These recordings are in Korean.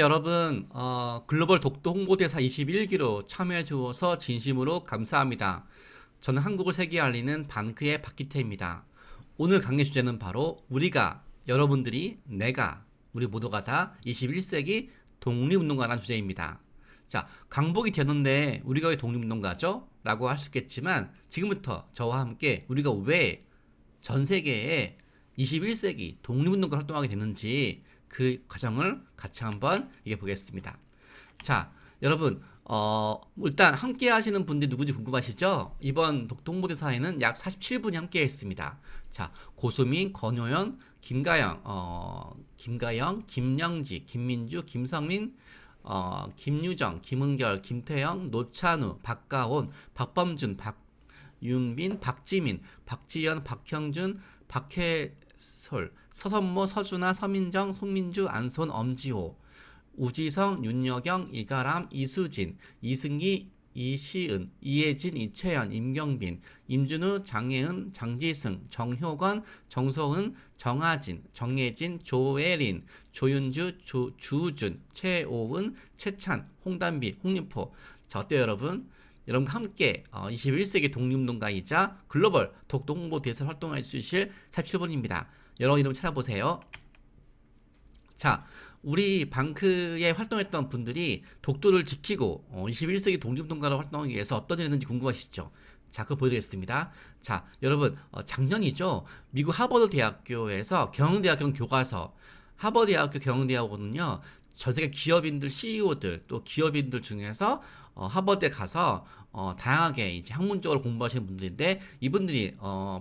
여러분, 글로벌 독도 홍보대사 21기로 참여해 주어서 진심으로 감사합니다. 저는 한국을 세계에 알리는 반크의 박기태입니다. 오늘 강의 주제는 바로 여러분들이, 내가, 우리 모두가 다 21세기 독립운동가라는 주제입니다. 자, 강복이 되는데 우리가 왜 독립운동가죠? 라고 할 수 있겠지만 지금부터 저와 함께 우리가 왜 전 세계에 21세기 독립운동가 활동하게 됐는지 그 과정을 같이 한번 얘기해 보겠습니다. 자, 여러분, 일단 함께 하시는 분들이 누구지 궁금하시죠? 이번 독도 홍보대사에는 약 47분이 함께 했습니다. 자, 고수민, 권효연, 김가영, 김영지, 김민주, 김성민, 김유정, 김은결, 김태영, 노찬우, 박가온, 박범준, 박윤빈, 박지민, 박지연, 박형준, 박혜솔, 서선모, 서준아, 서민정, 송민주, 안손, 엄지호, 우지성, 윤여경, 이가람, 이수진, 이승기, 이시은, 이혜진, 이채연, 임경빈, 임준우, 장혜은, 장지승, 정효건, 정소은, 정하진, 정예진, 조혜린, 조윤주, 주준, 최오은, 최찬, 홍단비, 홍림포. 자, 어때요, 여러분? 여러분과 함께 21세기 독립운동가이자 글로벌 독도 홍보대사 활동해 주실 47분입니다. 여러분 이름 찾아보세요. 자, 우리 방크에 활동했던 분들이 독도를 지키고 21세기 독립운동가로 활동하기 위해서 어떤 일을 했는지 궁금하시죠? 자, 그거 보여드리겠습니다. 자, 여러분, 작년이죠. 미국 하버드 대학교에서 경영대학교 교과서, 하버드 대학교 경영대학원은요, 전 세계 기업인들, CEO들, 또 기업인들 중에서 하버드에 가서 다양하게 이제 학문적으로 공부하시는 분들인데, 이분들이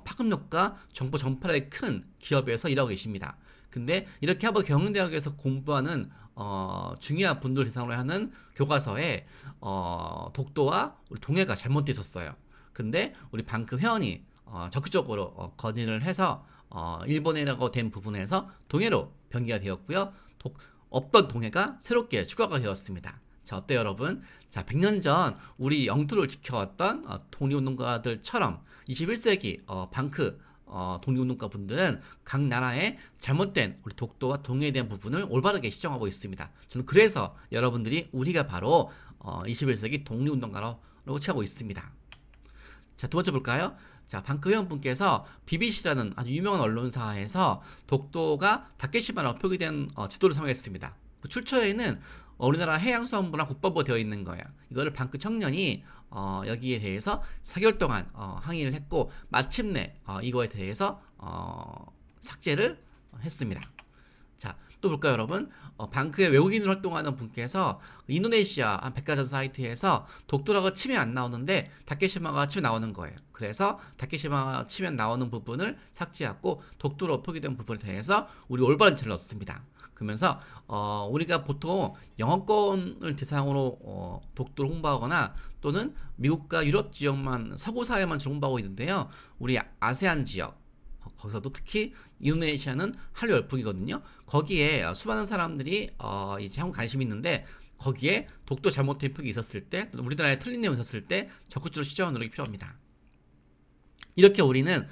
파급력과 정보 전파력이 큰 기업에서 일하고 계십니다. 근데 이렇게 하버드 경영대학에서 공부하는 중요한 분들 대상으로 하는 교과서에 독도와 우리 동해가 잘못되어 있었어요. 근데 우리 방크 회원이 적극적으로 건의를 해서 일본해라고 된 부분에서 동해로 변기가 되었고요. 없던 동해가 새롭게 추가가 되었습니다. 자, 어때요, 여러분? 자, 100년 전 우리 영토를 지켜왔던 독립운동가들처럼 21세기 방크 독립운동가 분들은 각 나라의 잘못된 우리 독도와 동해에 대한 부분을 올바르게 시정하고 있습니다. 저는 그래서 여러분들이 우리가 바로 21세기 독립운동가라고 취하고 있습니다. 자, 두 번째 볼까요? 자, 방크 회원분께서 BBC라는 아주 유명한 언론사에서 독도가 다케시마라고 표기된 지도를 사용했습니다. 그 출처에는 우리나라 해양수산부랑 국방부가 되어 있는 거예요. 이거를 방크 청년이 여기에 대해서 4개월 동안 항의를 했고 마침내 이거에 대해서 삭제를 했습니다. 자, 또 볼까요, 여러분? 방크에 외국인으로 활동하는 분께서 인도네시아 한 백화점 사이트에서 독도라고 치면 안 나오는데 다케시마가 치면 나오는 거예요. 그래서 다케시마가 치면 나오는 부분을 삭제하고 독도로 표기된 부분에 대해서 우리 올바른 책을 넣습니다. 그러면서 우리가 보통 영어권을 대상으로 독도를 홍보하거나 또는 미국과 유럽 지역만 서구 사회만 홍보하고 있는데요. 우리 아세안 지역 거기서도 특히 인도네시아는 한류 열풍이거든요. 거기에 수많은 사람들이 이제 한국 관심이 있는데 거기에 독도 잘못된 표기 있었을 때 우리나라에 틀린 내용이 있었을 때 적극적으로 시정하는 노력이 필요합니다. 이렇게 우리는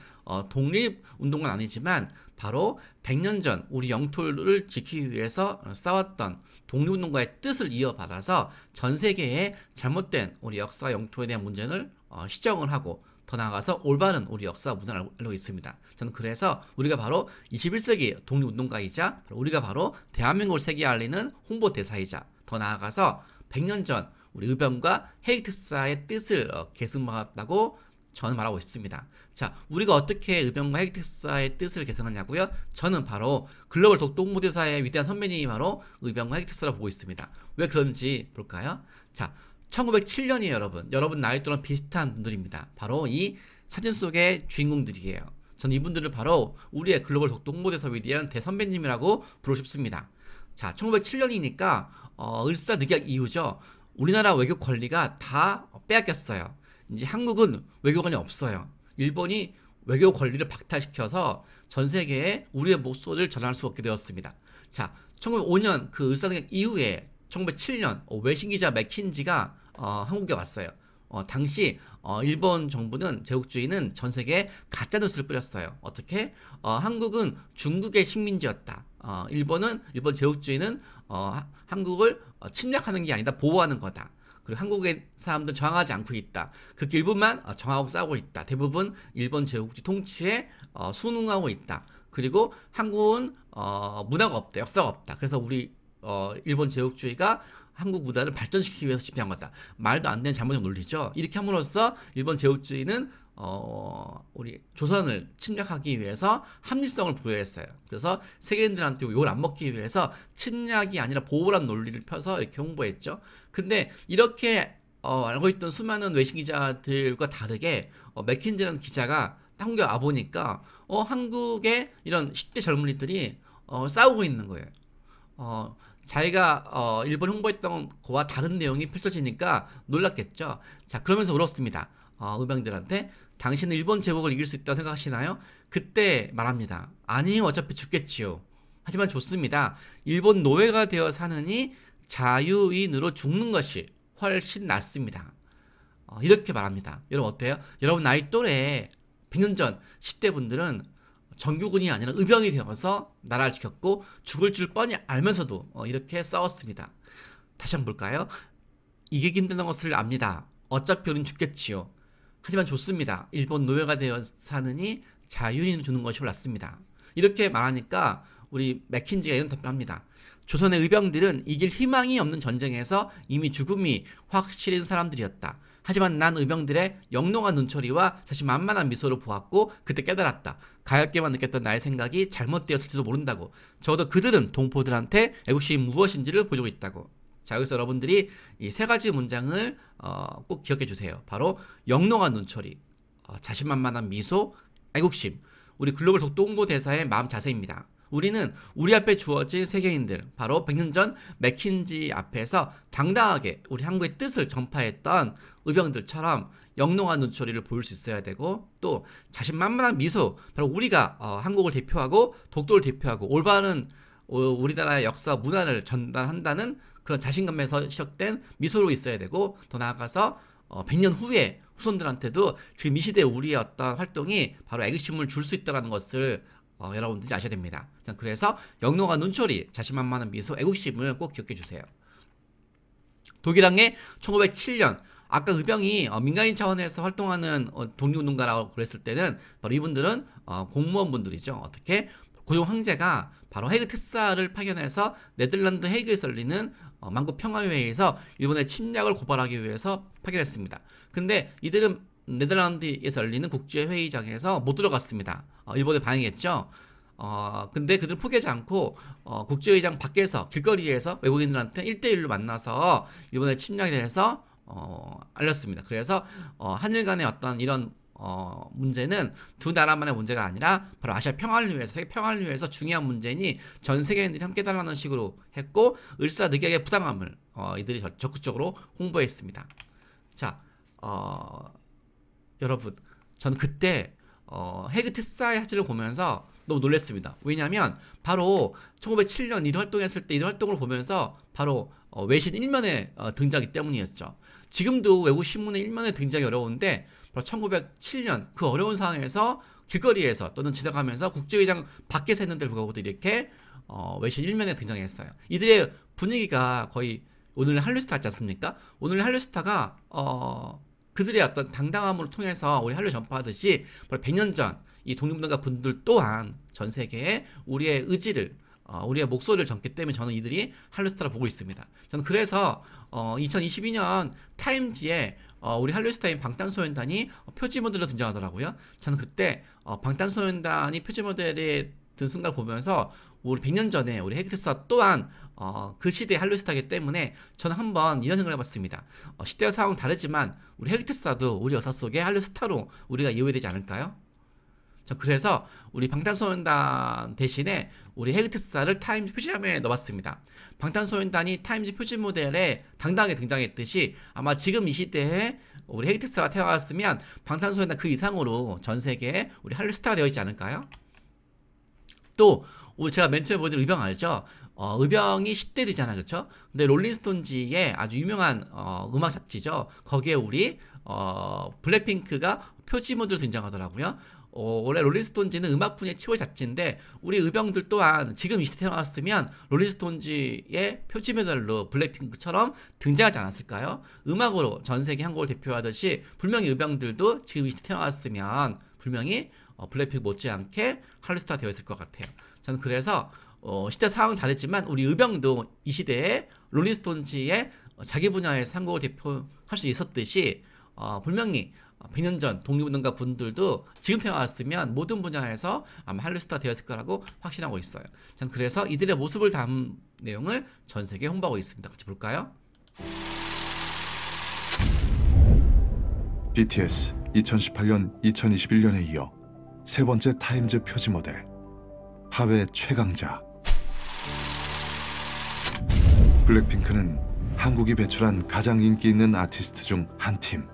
독립운동은 아니지만 바로 100년 전 우리 영토를 지키기 위해서 싸웠던 독립운동가의 뜻을 이어받아서 전 세계에 잘못된 우리 역사 영토에 대한 문제를 시정을 하고 더 나아가서 올바른 우리 역사 문화를 알고 있습니다. 저는 그래서 우리가 바로 21세기 독립운동가이자 우리가 바로 대한민국을 세계에 알리는 홍보대사이자 더 나아가서 100년 전 우리 의병과 헤이특사의 뜻을 계승받았다고 저는 말하고 싶습니다. 자, 우리가 어떻게 의병과 헤이특사의 뜻을 계승하냐고요? 저는 바로 글로벌 독도 홍보대사의 위대한 선배님이 바로 의병과 헤이특사라고 보고 있습니다. 왜 그런지 볼까요? 자, 1907년이에요, 여러분. 여러분 나이 또랑 비슷한 분들입니다. 바로 이 사진 속의 주인공들이에요. 저는 이분들을 바로 우리의 글로벌 독도 홍보대사 위대한 대선배님이라고 부르고 싶습니다. 자, 1907년이니까 을사늑약 이후죠. 우리나라 외교 권리가 다 빼앗겼어요. 이제 한국은 외교관이 없어요. 일본이 외교 권리를 박탈시켜서 전 세계에 우리의 목소리를 전할 수 없게 되었습니다. 자, 1905년 그 을사늑약 이후에 1907년 외신기자 맥킨지가 한국에 왔어요. 당시 일본 정부는 제국주의는 전 세계에 가짜뉴스를 뿌렸어요. 어떻게? 한국은 중국의 식민지였다. 일본 제국주의는 한국을 침략하는 게 아니다. 보호하는 거다. 그리고 한국의 사람들 저항하지 않고 있다. 극히 일부만 저항하고 싸우고 있다. 대부분 일본 제국주의 통치에 순응하고 있다. 그리고 한국은 문화가 없다. 역사가 없다. 그래서 우리 일본 제국주의가 한국 문화를 발전시키기 위해서 집행한 거다. 말도 안 되는 잘못된 논리죠. 이렇게 함으로써 일본 제국주의는 우리 조선을 침략하기 위해서 합리성을 부여했어요. 그래서 세계인들한테 욕을 안 먹기 위해서 침략이 아니라 보호란 논리를 펴서 이렇게 홍보했죠. 근데 이렇게 알고 있던 수많은 외신 기자들과 다르게 맥킨지라는 기자가 한국에 와보니까 한국의 이런 10대 젊은이들이 싸우고 있는 거예요. 자기가 일본 홍보했던 거와 다른 내용이 펼쳐지니까 놀랐겠죠. 자, 그러면서 물었습니다. 의병들한테 당신은 일본 제국을 이길 수 있다고 생각하시나요? 그때 말합니다. 아니요, 어차피 죽겠지요. 하지만 좋습니다. 일본 노예가 되어 사느니 자유인으로 죽는 것이 훨씬 낫습니다. 이렇게 말합니다. 여러분 어때요? 여러분 나이 또래 100년 전 10대 분들은 정규군이 아니라 의병이 되어서 나라를 지켰고 죽을 줄 뻔히 알면서도 이렇게 싸웠습니다. 다시 한번 볼까요? 이기기 힘든 것을 압니다. 어차피 우린 죽겠지요. 하지만 좋습니다. 일본 노예가 되어 사느니 자유인을 주는 것이 낫습니다. 이렇게 말하니까 우리 맥킨지가 이런 답변을 합니다. 조선의 의병들은 이길 희망이 없는 전쟁에서 이미 죽음이 확실한 사람들이었다. 하지만 난 의병들의 영롱한 눈초리와 자신만만한 미소를 보았고 그때 깨달았다. 가엾게만 느꼈던 나의 생각이 잘못되었을지도 모른다고. 적어도 그들은 동포들한테 애국심이 무엇인지를 보여주고 있다고. 자, 여기서 여러분들이 이 세 가지 문장을 꼭 기억해 주세요. 바로 영롱한 눈초리, 자신만만한 미소, 애국심. 우리 글로벌 독도 홍보대사의 마음 자세입니다. 우리는 우리 앞에 주어진 세계인들, 바로 100년 전 맥킨지 앞에서 당당하게 우리 한국의 뜻을 전파했던 의병들처럼 영롱한 눈초리를 보일 수 있어야 되고, 또 자신만만한 미소, 바로 우리가 한국을 대표하고 독도를 대표하고 올바른 우리나라의 역사 문화를 전달한다는 그런 자신감에서 시작된 미소로 있어야 되고, 더 나아가서 100년 후에 후손들한테도 지금 이 시대의 우리의 어떤 활동이 바로 애국심을 줄 수 있다는 것을 여러분들이 아셔야 됩니다. 그래서 영롱한 눈초리, 자신만만한 미소, 애국심을 꼭 기억해 주세요. 독일항해 1907년 아까 의병이 민간인 차원에서 활동하는 독립운동가라고 그랬을 때는 바로 이분들은 공무원분들이죠. 어떻게? 고종 황제가 바로 헤이그 특사를 파견해서 네덜란드 헤이그에서 열리는 만국 평화회의에서 일본의 침략을 고발하기 위해서 파견했습니다. 근데 이들은 네덜란드에서 열리는 국제회의장에서 못 들어갔습니다. 일본에 반응했죠. 근데 그들은 포기하지 않고 국제회의장 밖에서 길거리에서 외국인들한테 1대1로 만나서 일본의 침략에 대해서 알렸습니다. 그래서 한일 간의 어떤 이런 문제는 두 나라만의 문제가 아니라 바로 아시아 평화를 위해서, 세계 평화를 위해서 중요한 문제니 전 세계인들이 함께 달라는 식으로 했고, 을사늑약의 부당함을 이들이 적극적으로 홍보했습니다. 자, 여러분, 저는 그때 헤이그 특사의 사진을 보면서 너무 놀랐습니다. 왜냐하면 바로 1907년 이들 활동했을 때 이들 활동을 보면서 바로 외신 1면에 등장하기 때문이었죠. 지금도 외국 신문의 1면에 등장이 어려운데 바로 1907년 그 어려운 상황에서 길거리에서 또는 지나가면서 국제회의장 밖에서 했는데 불구하고도 이렇게 외신 1면에 등장했어요. 이들의 분위기가 거의 오늘의 한류스타 같지 않습니까? 오늘의 한류스타가 그들의 어떤 당당함으로 통해서 우리 한류 전파하듯이 바로 100년 전 이 독립운동가 분들 또한 전 세계에 우리의 의지를 우리의 목소리를 전기 때문에 저는 이들이 한류스타를 보고 있습니다. 저는 그래서 2022년 타임지에 우리 한류스타인 방탄소년단이 표지 모델로 등장하더라고요. 저는 그때 방탄소년단이 표지 모델에 든 순간을 보면서 우리 100년 전에 우리 헤이그 특사 또한 그 시대의 한류스타이기 때문에 저는 한번 이런 생각을 해봤습니다. 시대와 상황은 다르지만 우리 헤이그 특사도 우리 역사 속에 한류스타로 우리가 이해되지 않을까요? 그래서 우리 방탄소년단 대신에 우리 헤이그 특사를 타임즈 표지함에 넣어봤습니다. 방탄소년단이 타임즈 표지 모델에 당당하게 등장했듯이 아마 지금 이 시대에 우리 헤이그 특사가 태어났으면 방탄소년단 그 이상으로 전 세계에 우리 한류 스타가 되어 있지 않을까요? 또 우리 제가 맨 처음에 보여드린 의병 알죠? 의병이 10대들이잖아, 그렇죠? 근데 롤링스톤지의 아주 유명한 음악 잡지죠. 거기에 우리 블랙핑크가 표지 모델로 등장하더라고요. 원래 롤링스톤즈는 음악 분야의 최고의 잡지인데 우리 의병들 또한 지금 이 시대에 태어났으면 롤링스톤즈의 표지 메달로 블랙핑크처럼 등장하지 않았을까요? 음악으로 전 세계 한국을 대표하듯이 분명히 의병들도 지금 이 시대에 태어났으면 분명히 블랙핑크 못지않게 할리스타 되어 있을 것 같아요. 저는 그래서 시대 상황은 다르지만 우리 의병도 이 시대에 롤링스톤즈의 자기 분야에서 한국을 대표할 수 있었듯이 분명히 100년 전 독립운동가 분들도 지금 태어났으면 모든 분야에서 아마 할리스타 되었을 거라고 확신하고 있어요. 저는 그래서 이들의 모습을 담은 내용을 전 세계에 홍보하고 있습니다. 같이 볼까요? BTS 2018년, 2021년에 이어 세 번째 타임즈 표지 모델, 합의 최강자. 블랙핑크는 한국이 배출한 가장 인기 있는 아티스트 중 한 팀.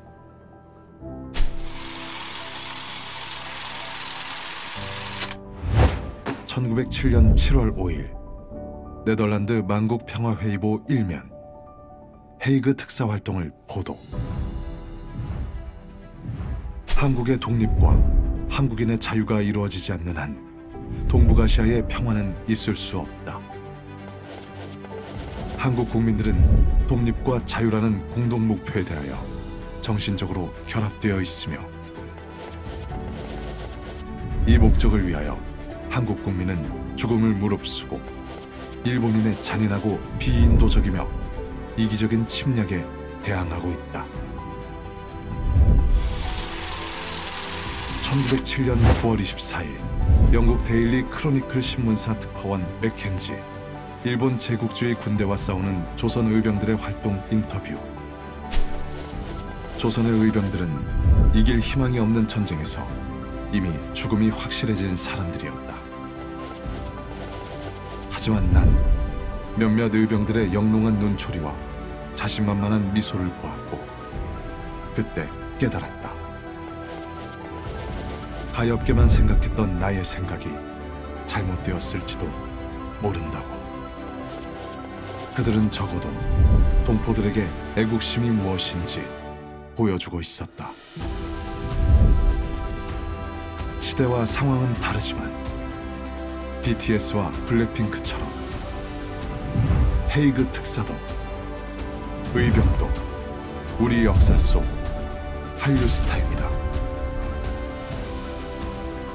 1907년 7월 5일 네덜란드 만국 평화회의보 1면 헤이그 특사 활동을 보도. 한국의 독립과 한국인의 자유가 이루어지지 않는 한 동북아시아의 평화는 있을 수 없다. 한국 국민들은 독립과 자유라는 공동 목표에 대하여 정신적으로 결합되어 있으며 이 목적을 위하여 한국 국민은 죽음을 무릅쓰고 일본인의 잔인하고 비인도적이며 이기적인 침략에 대항하고 있다. 1907년 9월 24일 영국 데일리 크로니클 신문사 특파원 맥켄지, 일본 제국주의 군대와 싸우는 조선 의병들의 활동 인터뷰. 조선의 의병들은 이길 희망이 없는 전쟁에서 이미 죽음이 확실해진 사람들이었다. 하지만 난 몇몇 의병들의 영롱한 눈초리와 자신만만한 미소를 보았고 그때 깨달았다. 가엾게만 생각했던 나의 생각이 잘못되었을지도 모른다고. 그들은 적어도 동포들에게 애국심이 무엇인지 보여주고 있었다. 시대와 상황은 다르지만 BTS와 블랙핑크처럼 헤이그 특사도 의병도 우리 역사 속 한류 스타입니다.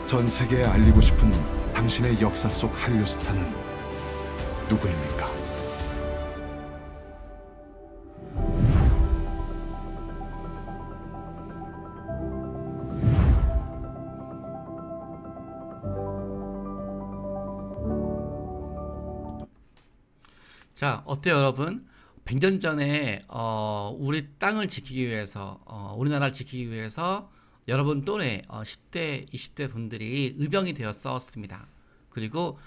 전 세계에 알리고 싶은 당신의 역사 속 한류 스타는 누구입니까? 자, 어때요, 여러분? 100년 전에 우리 땅을 지키기 위해서, 우리나라를 지키기 위해서 여러분 또래 10대, 20대 분들이 의병이 되어 싸웠습니다. 그리고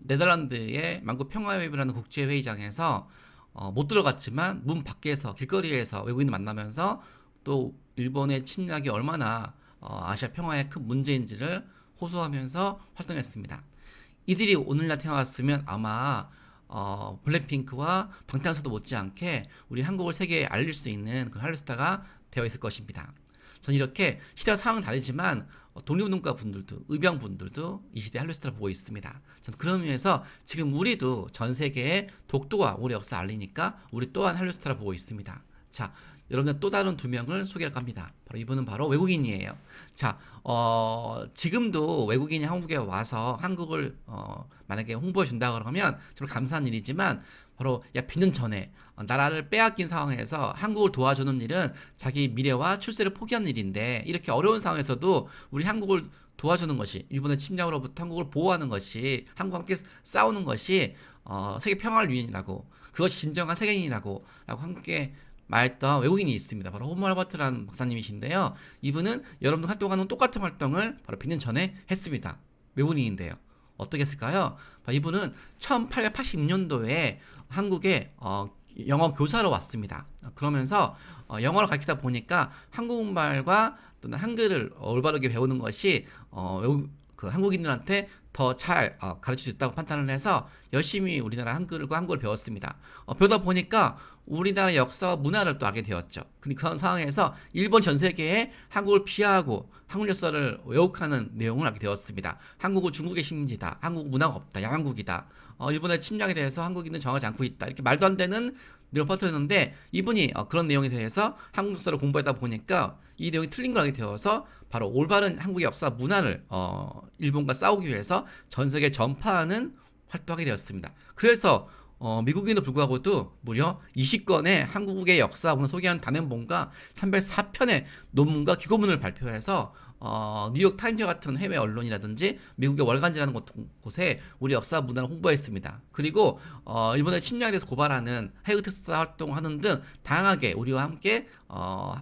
네덜란드의 만국 평화회의라는 국제회의장에서 못 들어갔지만 문 밖에서 길거리에서 외국인을 만나면서 또 일본의 침략이 얼마나 아시아 평화에 큰 문제인지를 호소하면서 활동했습니다. 이들이 오늘날 태어났으면 아마 블랙핑크와 방탄소년단도 못지않게 우리 한국을 세계에 알릴 수 있는 그런 한류스타가 되어 있을 것입니다. 전 이렇게 시대와 상황은 다르지만 독립운동가 분들도 의병 분들도 이 시대 한류스타를 보고 있습니다. 전 그런 의미에서 지금 우리도 전 세계에 독도와 우리 역사 알리니까 우리 또한 한류스타를 보고 있습니다. 자, 여러분들 또 다른 두 명을 소개할까 합니다. 바로 이분은 바로 외국인이에요. 자, 지금도 외국인이 한국에 와서 한국을 만약에 홍보해 준다 그러면 정말 감사한 일이지만 바로 약 100년 전에 나라를 빼앗긴 상황에서 한국을 도와주는 일은 자기 미래와 출세를 포기하는 일인데 이렇게 어려운 상황에서도 우리 한국을 도와주는 것이 일본의 침략으로부터 한국을 보호하는 것이 한국과 함께 싸우는 것이 세계 평화를 위해라고 그것이 진정한 세계인이라고 함께 말했던 외국인이 있습니다. 바로 호모 할버트라는 박사님이신데요. 이분은 여러분들 활동하는 똑같은 활동을 바로 100년 전에 했습니다. 외국인인데요. 어떻게 했을까요? 이분은 1880년도에 한국에 영어 교사로 왔습니다. 그러면서 영어를 가르치다 보니까 한국말과 또는 한글을 올바르게 배우는 것이 그 한국인들한테 더 잘 가르칠 수 있다고 판단을 해서 열심히 우리나라 한글을 배웠습니다. 배우다 보니까 우리나라 역사와 문화를 또 알게 되었죠. 근데 그런 상황에서 일본 전 세계에 한국을 피하고 한국 역사를 왜곡하는 내용을 알게 되었습니다. 한국은 중국의 식민지다. 한국 문화가 없다. 양한국이다. 일본의 침략에 대해서 한국인은 정하지 않고 있다. 이렇게 말도 안 되는 내용을 퍼뜨렸는데 이분이 그런 내용에 대해서 한국 역사를 공부하다 보니까 이 내용이 틀린 걸 알게 되어서 바로 올바른 한국의 역사 문화를 일본과 싸우기 위해서 전 세계에 전파하는 활동하게 되었습니다. 그래서 미국인도 불구하고도 무려 20권의 한국의 역사 문화 소개하는 단행본과 304편의 논문과 기고문을 발표해서 뉴욕 타임즈 같은 해외 언론이라든지 미국의 월간지라는 곳에 우리 역사 문화를 홍보했습니다. 그리고 일본의 침략에 대해서 고발하는 해외 특사 활동하는 등 다양하게 우리와 함께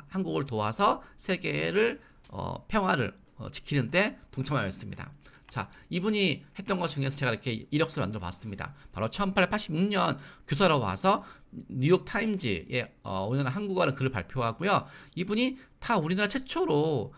한국을 도와서 세계를 평화를 지키는데 동참하였습니다. 자, 이분이 했던 것 중에서 제가 이렇게 이력서를 만들어 봤습니다. 바로 1886년 교사로 와서 뉴욕 타임즈에 우리나라 한국어라는 글을 발표하고요. 이분이 다 우리나라 최초로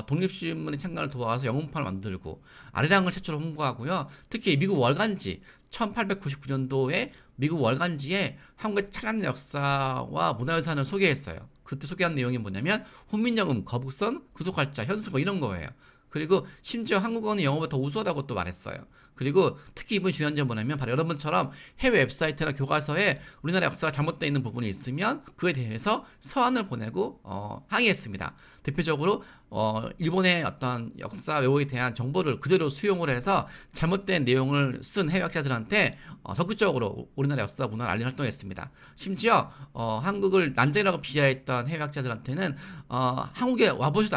독립신문의 창간을 도와서 영문판을 만들고 아리랑을 최초로 홍보하고요. 특히 미국 월간지 1899년도에 미국 월간지에 한국의 찬란한 역사와 문화유산을 소개했어요. 그때 소개한 내용이 뭐냐면 훈민정음, 거북선, 구속활자, 현수거 이런 거예요. 그리고 심지어 한국어는 영어보다 더 우수하다고 또 말했어요. 그리고 특히 이분이 중요한 점은 뭐냐면 바로 여러분처럼 해외 웹사이트나 교과서에 우리나라 역사가 잘못되어 있는 부분이 있으면 그에 대해서 서한을 보내고 항의했습니다. 대표적으로 일본의 어떤 역사 왜곡에 대한 정보를 그대로 수용을 해서 잘못된 내용을 쓴 해외학자들한테 적극적으로 우리나라 역사 문화를 알리는 활동했습니다. 심지어 한국을 난쟁이라고 비하했던 해외학자들한테는 한국에 와보지도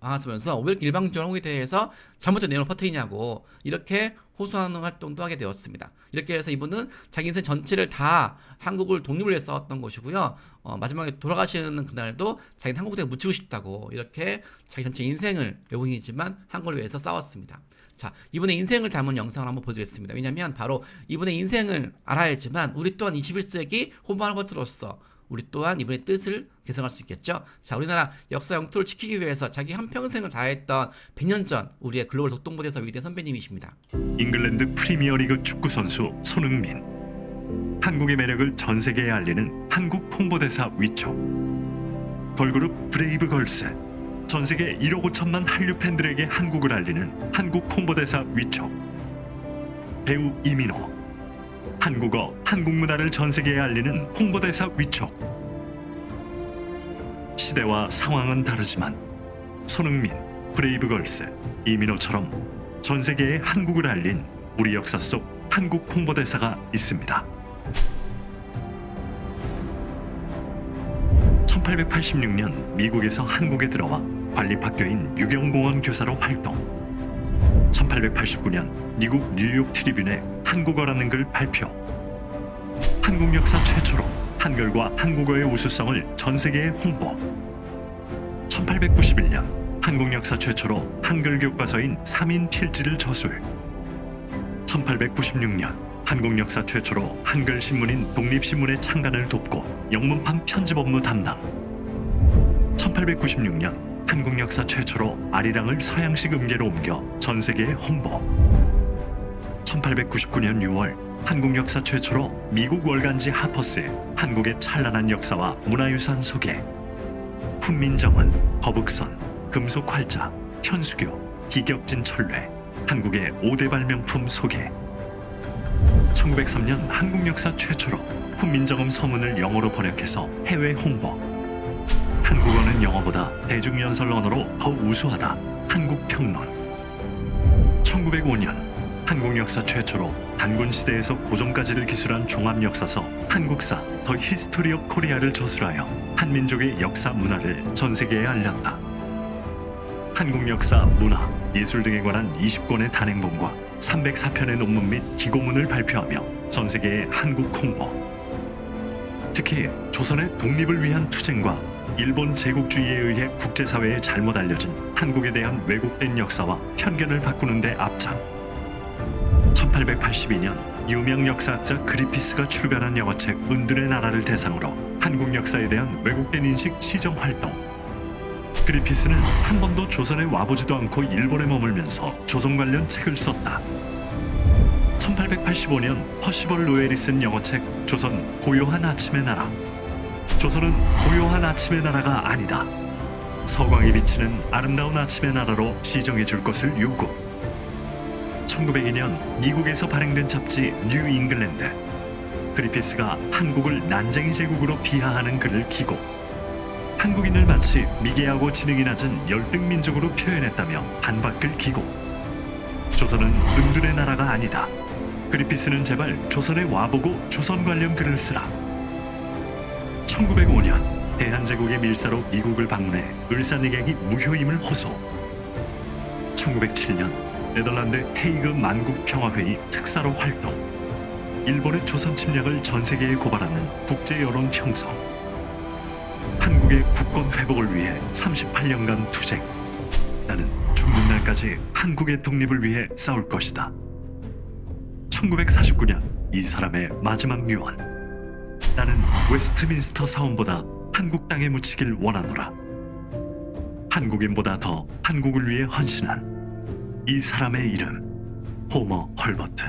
않았으면서 왜 이렇게 일방적으로 한국에 대해서 잘못된 내용을 퍼뜨리냐고 이렇게 호소하는 활동도 하게 되었습니다. 이렇게 해서 이분은 자기 인생 전체를 다 한국을 독립을 위해 싸웠던 것이고요. 마지막에 돌아가시는 그날도 자기는 한국에 묻히고 싶다고 이렇게 자기 전체 인생을 외국인이지만 한국을 위해서 싸웠습니다. 자, 이분의 인생을 담은 영상을 한번 보여드리겠습니다. 왜냐하면 바로 이분의 인생을 알아야지만 우리 또한 21세기 호반 로버트로서 우리 또한 이분의 뜻을 개성할 수 있겠죠. 자, 우리나라 역사 영토를 지키기 위해서 자기 한평생을 다했던 100년 전 우리의 글로벌 독동부대에서 위대한 선배님이십니다. 잉글랜드 프리미어리그 축구 선수 손흥민. 한국의 매력을 전 세계에 알리는 한국 홍보대사 위촉. 걸그룹 브레이브걸스. 전 세계 1억 5천만 한류 팬들에게 한국을 알리는 한국 홍보대사 위촉. 배우 이민호. 한국어, 한국 문화를 전 세계에 알리는 홍보대사 위촉. 시대와 상황은 다르지만 손흥민, 브레이브걸스, 이민호처럼 전 세계에 한국을 알린 우리 역사 속 한국 홍보대사가 있습니다. 1886년 미국에서 한국에 들어와 관립학교인 유경공원 교사로 활동. 1889년 미국 뉴욕 트리뷴에 한국어라는 글 발표. 한국 역사 최초로 한글과 한국어의 우수성을 전 세계에 홍보. 1891년 한국 역사 최초로 한글 교과서인 3인 필지를 저술. 1896년 한국 역사 최초로 한글 신문인 독립신문의 창간을 돕고 영문판 편집 업무 담당. 1896년 한국 역사 최초로 아리랑을 서양식 음계로 옮겨 전 세계에 홍보. 1899년 6월 한국 역사 최초로 미국 월간지 하퍼스에 한국의 찬란한 역사와 문화유산 소개. 훈민정음, 거북선, 금속활자, 현수교, 기격진 철례, 한국의 5대 발명품 소개. 1903년 한국 역사 최초로 훈민정음 서문을 영어로 번역해서 해외 홍보. 한국어는 영어보다 대중연설 언어로 더 우수하다. 한국평론. 1905년 한국 역사 최초로 단군 시대에서 고종까지를 기술한 종합역사서 한국사 더 히스토리 오브 코리아를 저술하여 한민족의 역사 문화를 전 세계에 알렸다. 한국 역사, 문화, 예술 등에 관한 20권의 단행본과 304편의 논문 및 기고문을 발표하며 전 세계의 한국 홍보. 특히 조선의 독립을 위한 투쟁과 일본 제국주의에 의해 국제사회에 잘못 알려진 한국에 대한 왜곡된 역사와 편견을 바꾸는 데 앞장. 1882년 유명 역사학자 그리피스가 출간한 영어책 은둔의 나라를 대상으로 한국 역사에 대한 왜곡된 인식 시정 활동. 그리피스는 한 번도 조선에 와보지도 않고 일본에 머물면서 조선 관련 책을 썼다. 1885년 퍼시벌 로웰이 쓴 영어책 조선 고요한 아침의 나라. 조선은 고요한 아침의 나라가 아니다. 서광이 비치는 아름다운 아침의 나라로 지정해 줄 것을 요구. 1902년 미국에서 발행된 잡지 뉴 잉글랜드. 그리피스가 한국을 난쟁이 제국으로 비하하는 글을 기고 한국인을 마치 미개하고 지능이 낮은 열등 민족으로 표현했다며 반박글 기고 조선은 은둔의 나라가 아니다. 그리피스는 제발 조선에 와보고 조선 관련 글을 쓰라. 1905년 대한제국의 밀사로 미국을 방문해 을사늑약이 무효임을 호소. 1907년 네덜란드 헤이그 만국평화회의 특사로 활동. 일본의 조선 침략을 전 세계에 고발하는 국제 여론 형성. 한국의 국권 회복을 위해 38년간 투쟁. 나는 죽는 날까지 한국의 독립을 위해 싸울 것이다. 1949년 이 사람의 마지막 유언. 나는 웨스트민스터 사원보다 한국 땅에 묻히길 원하노라. 한국인보다 더 한국을 위해 헌신한 이 사람의 이름 호머 헐버트.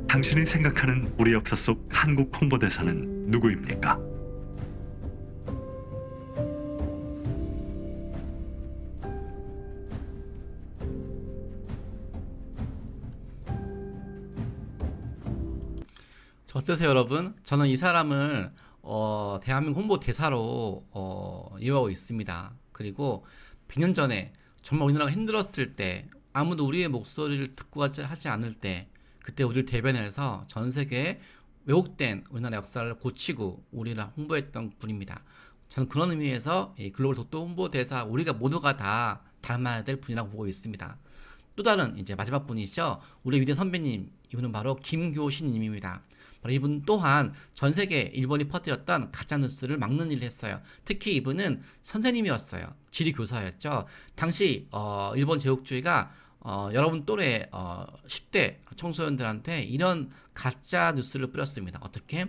당신이 생각하는 우리 역사 속 한국 홍보대사는 누구입니까? 어떠세요, 여러분? 저는 이 사람을 대한민국 홍보대사로 이용하고 있습니다. 그리고 100년 전에 정말 우리나라가 힘들었을 때 아무도 우리의 목소리를 듣고 하지 않을 때 그때 우리를 대변해서 전 세계에 왜곡된 우리나라 역사를 고치고 우리를 홍보했던 분입니다. 저는 그런 의미에서 이 글로벌 독도 홍보대사 우리가 모두가 다 닮아야 될 분이라고 보고 있습니다. 또 다른 이제 마지막 분이죠. 우리 위대한 선배님, 이분은 바로 김교신님입니다. 바로 이분 또한 전 세계 일본이 퍼뜨렸던 가짜뉴스를 막는 일을 했어요. 특히 이분은 선생님이었어요. 지리 교사였죠. 당시 일본 제국주의가 여러분 또래 10대 청소년들한테 이런 가짜뉴스를 뿌렸습니다. 어떻게?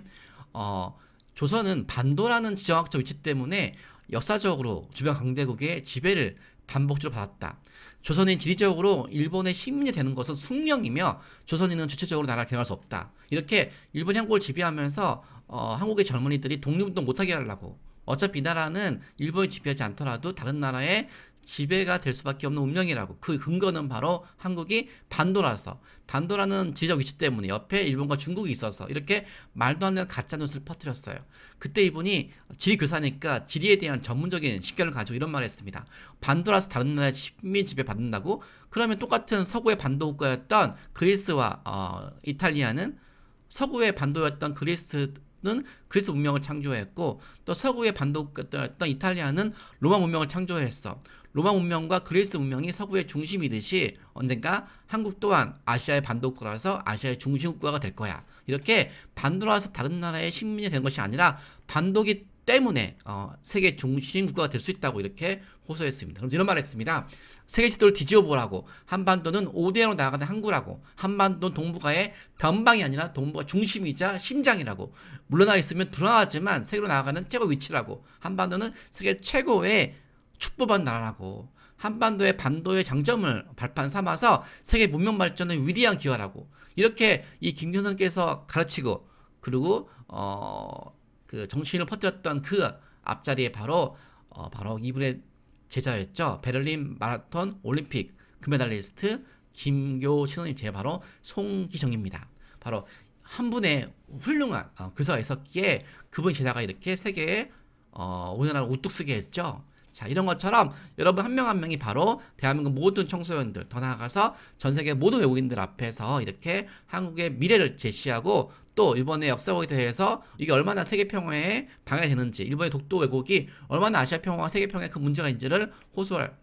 조선은 반도라는 지정학적 위치 때문에 역사적으로 주변 강대국의 지배를 반복적으로 받았다. 조선이 지리적으로 일본의 식민이 되는 것은 숙명이며 조선인은 주체적으로 나라를 개혁할 수 없다. 이렇게 일본이 한국을 지배하면서 한국의 젊은이들이 독립운동 못하게 하려고, 어차피 이 나라는 일본이 지배하지 않더라도 다른 나라의 지배가 될 수밖에 없는 운명이라고. 그 근거는 바로 한국이 반도라서, 반도라는 지리적 위치 때문에 옆에 일본과 중국이 있어서 이렇게 말도 안 되는 가짜뉴스를 퍼뜨렸어요. 그때 이분이 지리 교사니까 지리에 대한 전문적인 식견을 가지고 이런 말을 했습니다. 반도라서 다른 나라의 식민 지배 받는다고? 그러면 똑같은 서구의 반도 국가였던 그리스와 이탈리아는, 서구의 반도였던 그리스는 그리스 문명을 창조했고, 또 서구의 반도였던 이탈리아는 로마 문명을 창조했어. 로마 문명과 그리스 문명이 서구의 중심이듯이 언젠가 한국 또한 아시아의 반도국가라서 아시아의 중심 국가가 될 거야. 이렇게 반도라서 다른 나라의 식민이 된 것이 아니라 반도기 때문에 세계 중심 국가가 될 수 있다고 이렇게 호소했습니다. 그럼 이런 말을 했습니다. 세계 지도를 뒤집어 보라고. 한반도는 5대0으로 나아가는 항구라고. 한반도는 동북아의 변방이 아니라 동북아 중심이자 심장이라고. 물러나 있으면 불안하지만 세계로 나아가는 최고 위치라고. 한반도는 세계 최고의 축복받은 나라라고. 한반도의 반도의 장점을 발판 삼아서 세계 문명 발전에 위대한 기여라고. 이렇게 이 김교선께서 가르치고, 그리고 그 정신을 퍼뜨렸던 그 앞자리에 바로 이분의 제자였죠. 베를린 마라톤 올림픽 금메달리스트 김교신원님, 제 바로 송기정입니다. 바로 한 분의 훌륭한 교사가 있었기에 그분 제자가 이렇게 세계에 우리나라를 우뚝 서게 했죠. 자, 이런 것처럼 여러분 한 명 한 명이 바로 대한민국 모든 청소년들, 더 나아가서 전 세계 모든 외국인들 앞에서 이렇게 한국의 미래를 제시하고, 또 일본의 역사에 대해서 이게 얼마나 세계 평화에 방해가 되는지, 일본의 독도 왜곡이 얼마나 아시아 평화와 세계 평화에 큰 문제가 있는지를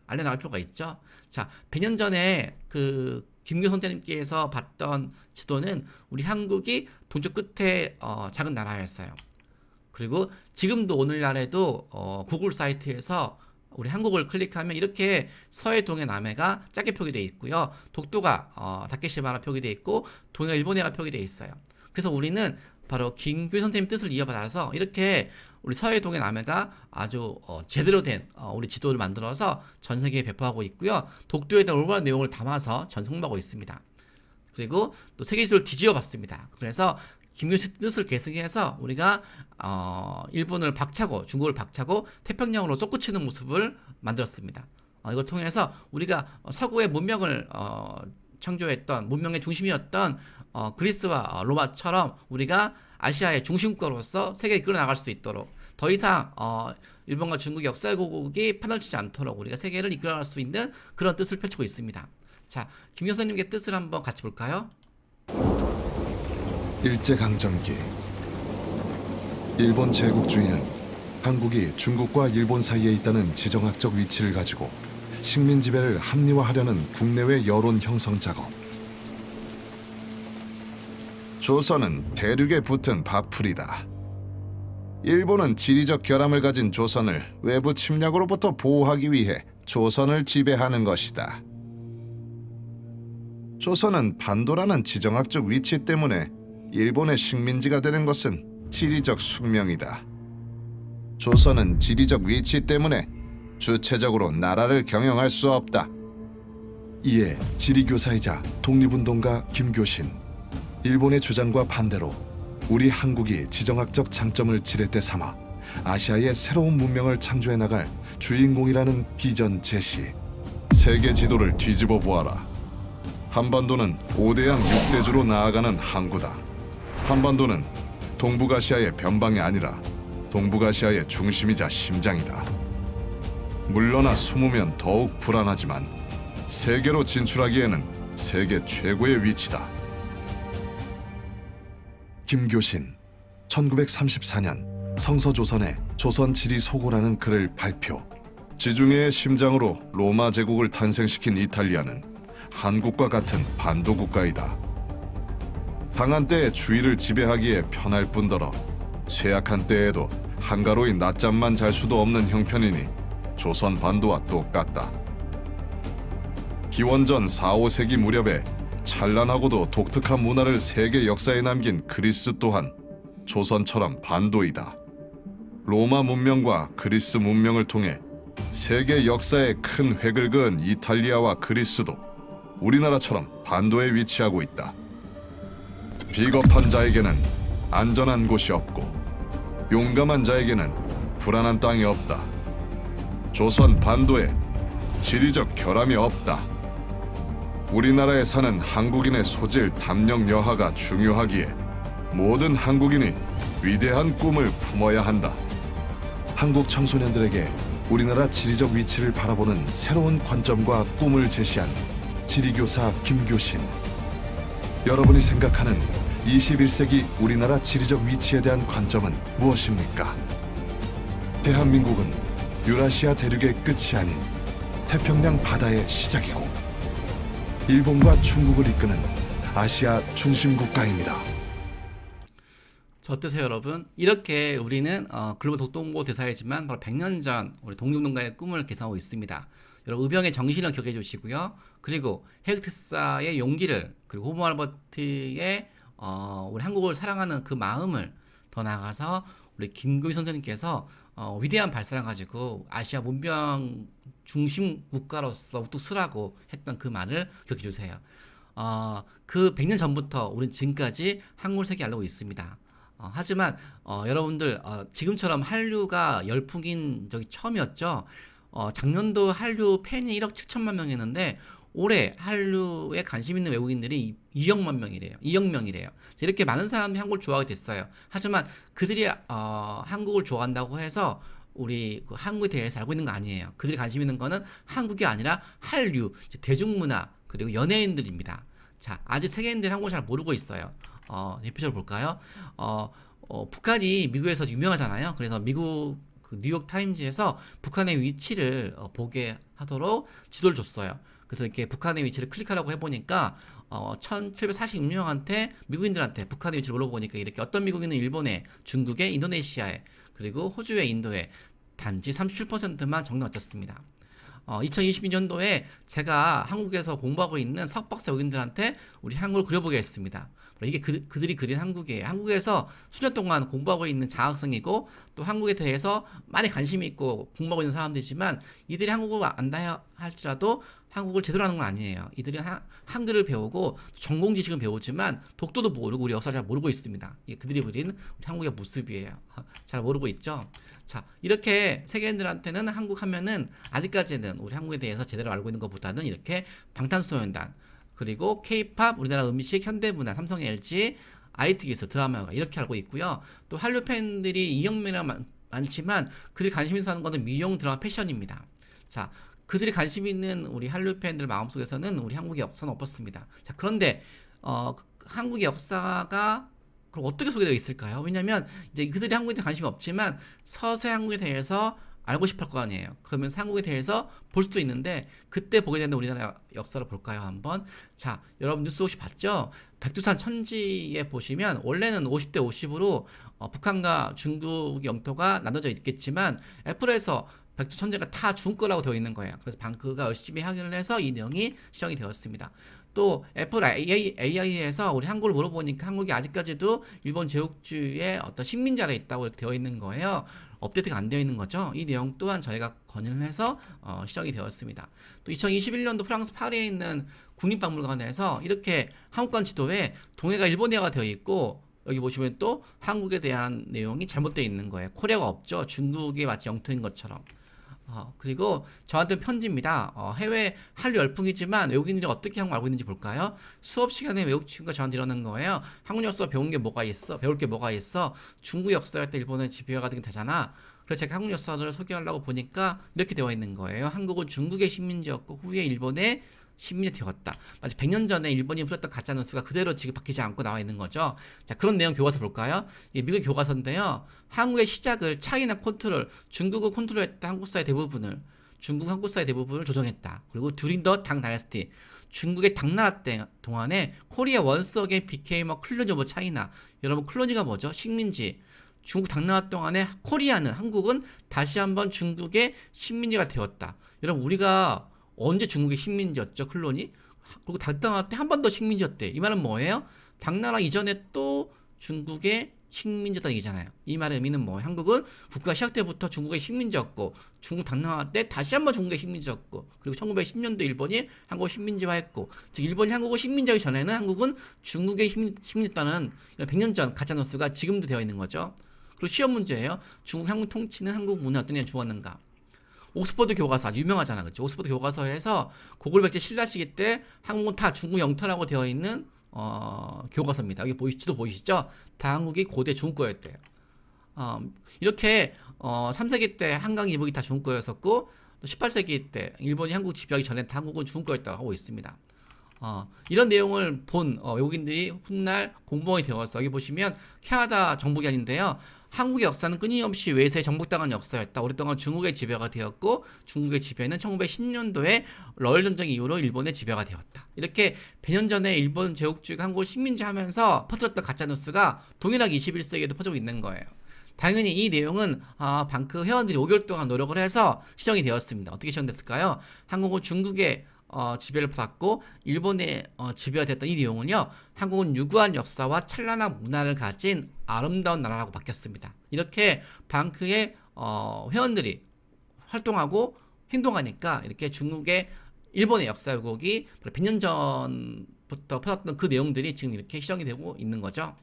알려나갈 필요가 있죠. 자, 100년 전에 그 김교 선생님께서 봤던 지도는 우리 한국이 동쪽 끝에 작은 나라였어요. 그리고 지금도 오늘날에도 구글 사이트에서 우리 한국을 클릭하면 이렇게 서해, 동해, 남해가 작게 표기되어 있고요. 독도가 다케시마라 표기되어 있고, 동해가 일본해가 표기되어 있어요. 그래서 우리는 바로 김규 선생님 뜻을 이어받아서 이렇게 우리 서해동의 남해가 아주 제대로 된 우리 지도를 만들어서 전 세계에 배포하고 있고요. 독도에 대한 올바른 내용을 담아서 전송하고 있습니다. 그리고 또 세계 지도를 뒤집어 봤습니다. 그래서 김규 뜻을 계승해서 우리가 일본을 박차고 중국을 박차고 태평양으로 솟구치는 모습을 만들었습니다. 이걸 통해서 우리가 서구의 문명을 창조했던 문명의 중심이었던 그리스와 로마처럼 우리가 아시아의 중심국가로서 세계에 이끌어 나갈 수 있도록 더 이상 일본과 중국 역사고국이 판을 치지 않도록 우리가 세계를 이끌어 나갈 수 있는 그런 뜻을 펼치고 있습니다. 자, 김 교수님의 뜻을 한번 같이 볼까요? 일제강점기. 일본 제국주의는 한국이 중국과 일본 사이에 있다는 지정학적 위치를 가지고 식민 지배를 합리화하려는 국내외 여론 형성 작업. 조선은 대륙에 붙은 밥풀이다. 일본은 지리적 결함을 가진 조선을 외부 침략으로부터 보호하기 위해 조선을 지배하는 것이다. 조선은 반도라는 지정학적 위치 때문에 일본의 식민지가 되는 것은 지리적 숙명이다. 조선은 지리적 위치 때문에 주체적으로 나라를 경영할 수 없다. 이에 지리교사이자 독립운동가 김교신, 일본의 주장과 반대로 우리 한국이 지정학적 장점을 지렛대 삼아 아시아의 새로운 문명을 창조해 나갈 주인공이라는 비전 제시. 세계 지도를 뒤집어 보아라. 한반도는 고대양 6대주로 나아가는 항구다. 한반도는 동북아시아의 변방이 아니라 동북아시아의 중심이자 심장이다. 물러나 숨으면 더욱 불안하지만 세계로 진출하기에는 세계 최고의 위치다. 김교신, 1934년 성서조선에 조선지리소고라는 글을 발표. 지중해의 심장으로 로마 제국을 탄생시킨 이탈리아는 한국과 같은 반도국가이다. 강한 때에 주위를 지배하기에 편할 뿐더러 쇠약한 때에도 한가로이 낮잠만 잘 수도 없는 형편이니 조선 반도와 똑같다. 기원전 4, 5세기 무렵에 찬란하고도 독특한 문화를 세계 역사에 남긴 그리스 또한 조선처럼 반도이다. 로마 문명과 그리스 문명을 통해 세계 역사에 큰 획을 그은 이탈리아와 그리스도 우리나라처럼 반도에 위치하고 있다. 비겁한 자에게는 안전한 곳이 없고 용감한 자에게는 불안한 땅이 없다. 조선 반도에 지리적 결함이 없다. 우리나라에 사는 한국인의 소질, 담력, 여하가 중요하기에 모든 한국인이 위대한 꿈을 품어야 한다. 한국 청소년들에게 우리나라 지리적 위치를 바라보는 새로운 관점과 꿈을 제시한 지리교사 김교신. 여러분이 생각하는 21세기 우리나라 지리적 위치에 대한 관점은 무엇입니까? 대한민국은 유라시아 대륙의 끝이 아닌 태평양 바다의 시작이고 일본과 중국을 이끄는 아시아 중심 국가입니다. 어떠세요, 여러분? 이렇게 우리는 글로벌 독도홍보 대사이지만 바로 100년 전 우리 독립운동가의 꿈을 계승하고 있습니다. 여러분, 의병의 정신을 기억해 주시고요. 그리고 헤르트사의 용기를, 그리고 호모 알버트의 우리 한국을 사랑하는 그 마음을 더 나아가서 우리 김교희 선생님께서 위대한 발상을 가지고 아시아 문명 중심 국가로서 우뚝 서라고 했던 그 말을 기억해 주세요. 그 100년 전부터 우리는 지금까지 한국을 세계에 알리고 있습니다. 하지만 여러분들 지금처럼 한류가 열풍인 적이 처음이었죠. 작년도 한류 팬이 1억 7천만 명이었는데 올해 한류에 관심 있는 외국인들이 2억만 명이래요. 2억 명이래요. 이렇게 많은 사람이 한국을 좋아하게 됐어요. 하지만 그들이 한국을 좋아한다고 해서 우리 그 한국에 대해서 알고 있는 거 아니에요. 그들이 관심 있는 거는 한국이 아니라 한류, 대중문화, 그리고 연예인들입니다. 자, 아직 세계인들이 한국을 잘 모르고 있어요. 대표적으로 볼까요? 북한이 미국에서 유명하잖아요. 그래서 미국 그 뉴욕 타임즈에서 북한의 위치를 보게 하도록 지도를 줬어요. 그래서 이렇게 북한의 위치를 클릭하라고 해보니까 1746명한테 미국인들한테 북한의 위치를 물어보니까 이렇게 어떤 미국인은 일본에, 중국에, 인도네시아에, 그리고 호주에, 인도에 단지 37%만 정답 맞췄습니다. 2022년도에 제가 한국에서 공부하고 있는 석박사 외국인들한테 우리 한국을 그려보겠습니다. 이게 그들이 그린 한국이에요. 한국에서 수년 동안 공부하고 있는 장학생이고 또 한국에 대해서 많이 관심이 있고 공부하고 있는 사람들이지만 이들이 한국어를 안다 할지라도 한국을 제대로 하는 건 아니에요. 이들이 한글을 배우고 전공 지식은 배우지만 독도도 모르고 우리 역사를 잘 모르고 있습니다. 이게 그들이 그린 우리 한국의 모습이에요. 잘 모르고 있죠. 자, 이렇게 세계인들한테는 한국 하면은 아직까지는 우리 한국에 대해서 제대로 알고 있는 것보다는 이렇게 방탄소년단 그리고 K-팝, 우리나라 음식, 현대문화, 삼성, LG, IT 기술, 드라마가 이렇게 알고 있고요. 또 한류 팬들이 이영매나 많지만 그들이 관심 있어 하는 것은 미용, 드라마, 패션입니다. 자, 그들이 관심 있는 우리 한류 팬들 마음속에서는 우리 한국의 역사는 없었습니다. 자, 그런데 한국의 역사가 그럼 어떻게 소개되어 있을까요? 왜냐하면 이제 그들이 한국에 대해 관심이 없지만 서서히 한국에 대해서 알고 싶을 거 아니에요. 그러면 한국에 대해서 볼 수도 있는데 그때 보게 되는 우리나라 역사를 볼까요? 한번. 자, 여러분 뉴스 혹시 봤죠? 백두산 천지에 보시면 원래는 50대 50으로 북한과 중국 영토가 나눠져 있겠지만 애플에서 백두 천지가 다 중국 거라고 되어 있는 거예요. 그래서 방크가 열심히 확인을 해서 이 내용이 시정이 되었습니다. 또 애플 AI에서 우리 한국을 물어보니까 한국이 아직까지도 일본 제국주의의 어떤 식민지 아래 있다고 이렇게 되어 있는 거예요. 업데이트가 안 되어 있는 거죠. 이 내용 또한 저희가 건의를 해서 시정이 되었습니다. 또 2021년도 프랑스 파리에 있는 국립박물관에서 이렇게 한국관 지도에 동해가 일본어가 되어 있고 여기 보시면 또 한국에 대한 내용이 잘못되어 있는 거예요. 코리아가 없죠. 중국이 마치 영토인 것처럼. 그리고 저한테 편지입니다. 해외 한류 열풍이지만 외국인들이 어떻게 한국 알고 있는지 볼까요? 수업 시간에 외국 친구가 저한테 이러는 거예요. 한국 역사 배운 게 뭐가 있어? 배울 게 뭐가 있어? 중국 역사할 때 일본의 지배가 되잖아. 그래서 제가 한국 역사를 소개하려고 보니까 이렇게 되어 있는 거예요. 한국은 중국의 식민지였고 후에 일본의 식민지 되었다. 마치 100년 전에 일본이 풀었던 가짜뉴스가 그대로 지금 바뀌지 않고 나와 있는 거죠. 자, 그런 내용 교과서 볼까요? 이게 미국 교과서인데요. 한국의 시작을 차이나 컨트롤, 중국을 컨트롤했다 한국사의 대부분을, 중국 한국사의 대부분을 조정했다. 그리고 during the Tang Dynasty, 중국의 당나라 때 동안에 코리아 once again became a colony of China. 여러분 콜로니가 뭐죠? 식민지. 중국 당나라 동안에 코리아는 한국은 다시 한번 중국의 식민지가 되었다. 여러분 우리가 언제 중국의 식민지였죠? 콜로니? 그리고 당나라 때 한 번 더 식민지였대. 이 말은 뭐예요? 당나라 이전에 또 중국의 식민지였다는 얘기잖아요. 이 말의 의미는 뭐예요? 한국은 국가 시작 때부터 중국의 식민지였고 중국 당나라 때 다시 한번 중국의 식민지였고 그리고 1910년도 일본이 한국을 식민지화했고 즉 일본이 한국을 식민지하기 전에는 한국은 중국의 식민지였다는 100년 전 가짜뉴스가 지금도 되어 있는 거죠. 그리고 시험 문제예요. 중국 한국 통치는 한국 문화에 어떤 영향을 주었는가? 옥스퍼드 교과서 아주 유명하잖아. 그렇죠? 옥스퍼드 교과서에서 고골백제 신라시기 때 한국은 다 중국 영토라고 되어 있는 교과서입니다. 여기 지도 보이시죠? 다 한국이 고대 중국 거였대요. 이렇게 3세기 때 한강 이북이 다 중국 거였었고 또 18세기 때 일본이 한국 지배하기 전에 다 한국은 중국 거였다고 하고 있습니다. 이런 내용을 본 외국인들이 훗날 공무원이 되어서 여기 보시면 캐나다 정부기관인데요. 한국의 역사는 끊임없이 외세에 정복당한 역사였다. 오랫동안 중국의 지배가 되었고 중국의 지배는 1910년도에 러일 전쟁 이후로 일본의 지배가 되었다. 이렇게 100년 전에 일본 제국주의가 한국을 식민지하면서 퍼뜨렸던 가짜뉴스가 동일하게 21세기에도 퍼지고 있는 거예요. 당연히 이 내용은 방크 회원들이 5개월 동안 노력을 해서 시정이 되었습니다. 어떻게 시정됐을까요? 한국은 중국의 지배를 받았고 일본의 지배가 됐던 이 내용은요. 한국은 유구한 역사와 찬란한 문화를 가진 아름다운 나라라고 바뀌었습니다. 이렇게 방크의 회원들이 활동하고 행동하니까 이렇게 중국의 일본의 역사 왜곡이 100년 전부터 퍼졌던 그 내용들이 지금 이렇게 시정이 되고 있는 거죠.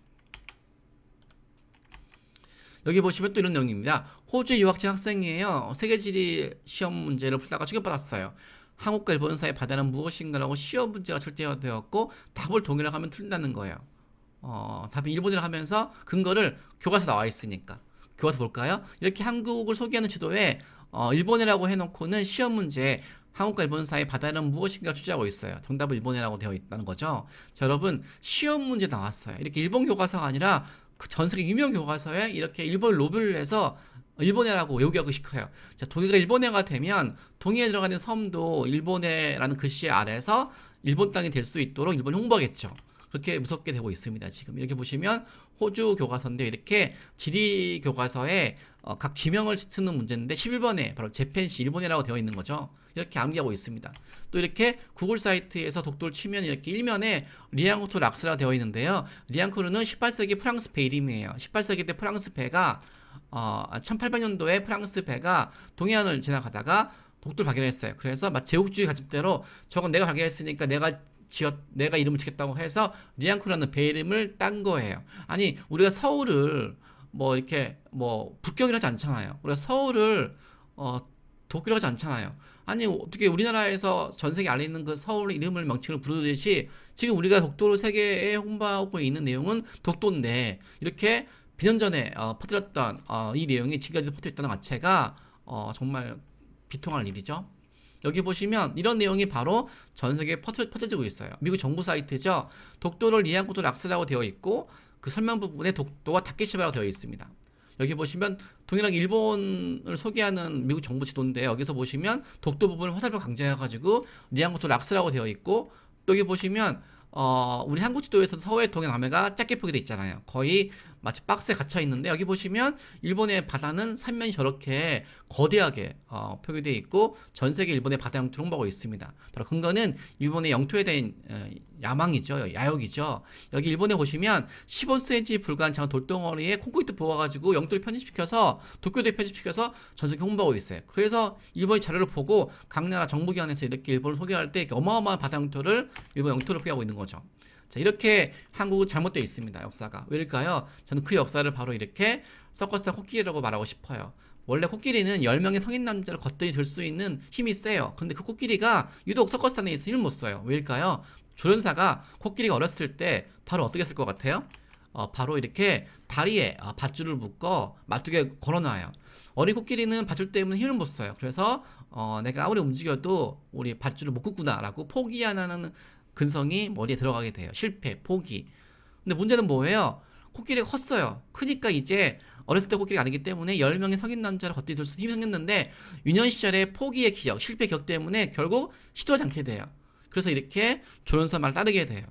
여기 보시면 또 이런 내용입니다. 호주의 유학생 학생이에요. 세계지리 시험 문제를 풀다가 충격받았어요. 한국과 일본 사이의 바다는 무엇인가라고 시험 문제가 출제되었고 답을 동일하게 하면 틀린다는 거예요. 답이 일본이라고 하면서 근거를 교과서 나와 있으니까. 교과서 볼까요? 이렇게 한국을 소개하는 지도에 일본이라고 해놓고는 시험 문제에 한국과 일본 사이의 바다는 무엇인가를 출제하고 있어요. 정답은 일본이라고 되어 있다는 거죠. 자, 여러분 시험 문제 나왔어요. 이렇게 일본 교과서가 아니라 그 전 세계 유명 교과서에 이렇게 일본 로비를 해서 일본해라고 외우게 시켜요. 자, 동해가 일본해가 되면 동해에 들어가는 섬도 일본해라는 글씨 아래서 일본 땅이 될 수 있도록 일본 홍보하겠죠. 그렇게 무섭게 되고 있습니다. 지금 이렇게 보시면 호주 교과서인데 이렇게 지리 교과서에 각 지명을 쓰는 문제인데 11번에 바로 재팬시 일본이라고 되어 있는 거죠. 이렇게 암기하고 있습니다. 또 이렇게 구글 사이트에서 독도를 치면 이렇게 일면에 리앙코르 락스라 되어 있는데요. 리앙코르는 18세기 프랑스 배 이름이에요. 18세기 때 프랑스 배가 1800년도에 프랑스 배가 동해안을 지나가다가 독도를 발견했어요. 그래서 제국주의 가집대로 저건 내가 발견했으니까 내가 이름을 짓겠다고 해서 리앙코르라는 배 이름을 딴 거예요. 아니 우리가 서울을 뭐 이렇게 뭐 북경이라고 하지 않잖아요. 우리가 서울을 도쿄라고 하지 않잖아요. 아니 어떻게 우리나라에서 전 세계에 알리는 그 서울 이름을 명칭을 부르듯이 지금 우리가 독도를 세계에 홍보하고 있는 내용은 독도인데 이렇게 비년 전에 퍼뜨렸던 이 내용이 지금까지 퍼뜨렸다는 자체가 정말 비통할 일이죠. 여기 보시면 이런 내용이 바로 전 세계에 퍼져지고 있어요. 미국 정부 사이트죠. 독도를 리앙코르 락스라고 되어 있고 그 설명 부분에 독도와 타케시마라고 되어 있습니다. 여기 보시면 동일하게 일본을 소개하는 미국 정부 지도인데 여기서 보시면 독도 부분을 화살표 강조해가지고 리앙코르 락스라고 되어 있고 또 여기 보시면 우리 한국 지도에서 서해, 동해, 남해가 작게 표기되어 있잖아요. 거의 마치 박스에 갇혀 있는데 여기 보시면 일본의 바다는 삼면이 저렇게 거대하게 표기되어 있고 전 세계 일본의 바다 영토를 홍보하고 있습니다. 바로 근거는 일본의 영토에 대한 야망이죠. 야욕이죠. 여기 일본에 보시면 15cm 불과한 작은 돌덩어리에 콘크리트 부어가지고 영토를 편집시켜서 도쿄도에 편집시켜서 전 세계 홍보하고 있어요. 그래서 일본의 자료를 보고 각 나라 정부기관에서 이렇게 일본을 소개할 때 어마어마한 바다 영토를 일본 영토를 소개하고 있는 거죠. 자, 이렇게 한국은 잘못되어 있습니다. 역사가. 왜일까요? 저는 그 역사를 바로 이렇게 서커스나 코끼리라고 말하고 싶어요. 원래 코끼리는 10명의 성인 남자를 걷더니 들 수 있는 힘이 세요. 근데 그 코끼리가 유독 서커스단에 있어 힘을 못 써요. 왜일까요? 조련사가 코끼리가 어렸을 때 바로 어떻게 했을 것 같아요? 바로 이렇게 다리에 밧줄을 묶어 말뚝에 걸어놔요. 어린 코끼리는 밧줄 때문에 힘을 못 써요. 그래서 내가 아무리 움직여도 우리 밧줄을 못 긋구나 라고 포기하는 근성이 머리에 들어가게 돼요. 실패, 포기. 근데 문제는 뭐예요? 코끼리가 컸어요. 크니까 이제 어렸을 때 코끼리가 아니기 때문에 10명의 성인 남자를 걷더니 들 수 있는 힘이 생겼는데 유년 시절의 포기의 기억, 실패 기억 때문에 결국 시도하지 않게 돼요. 그래서 이렇게 조련사 말을 따르게 돼요.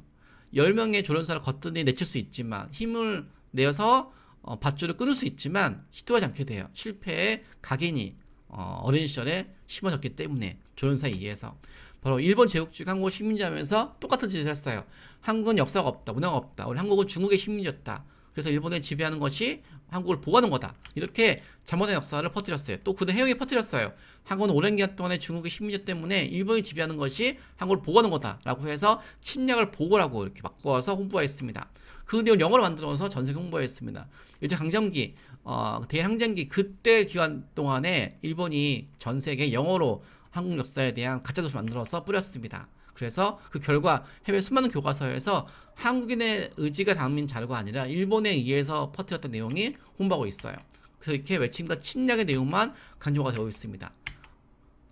10명의 조련사를 걷더니 내칠 수 있지만 힘을 내어서 밧줄을 끊을 수 있지만 시도하지 않게 돼요. 실패의 각인이 어린 시절에 심어졌기 때문에 조련사에 의해서 바로 일본 제국주의가 한국을 식민지하면서 똑같은 짓을 했어요. 한국은 역사가 없다, 문화가 없다. 우리 한국은 중국의 식민지였다. 그래서 일본에 지배하는 것이 한국을 보호하는 거다. 이렇게 잘못된 역사를 퍼뜨렸어요. 또 그들 해외에 퍼뜨렸어요. 한국은 오랜 기간 동안에 중국의 식민지 때문에 일본이 지배하는 것이 한국을 보호하는 거다라고 해서 침략을 보고라고 이렇게 바꿔서 홍보했습니다. 그 내용을 영어로 만들어서 전 세계 홍보했습니다. 일제 강점기, 대항쟁기 그때 기간 동안에 일본이 전 세계 영어로 한국 역사에 대한 가짜도시를 만들어서 뿌렸습니다. 그래서 그 결과 해외 수많은 교과서에서 한국인의 의지가 담긴 자료가 아니라 일본에 의해서 퍼뜨렸던 내용이 홍보하고 있어요. 그래서 이렇게 외침과 침략의 내용만 강조가 되어 있습니다.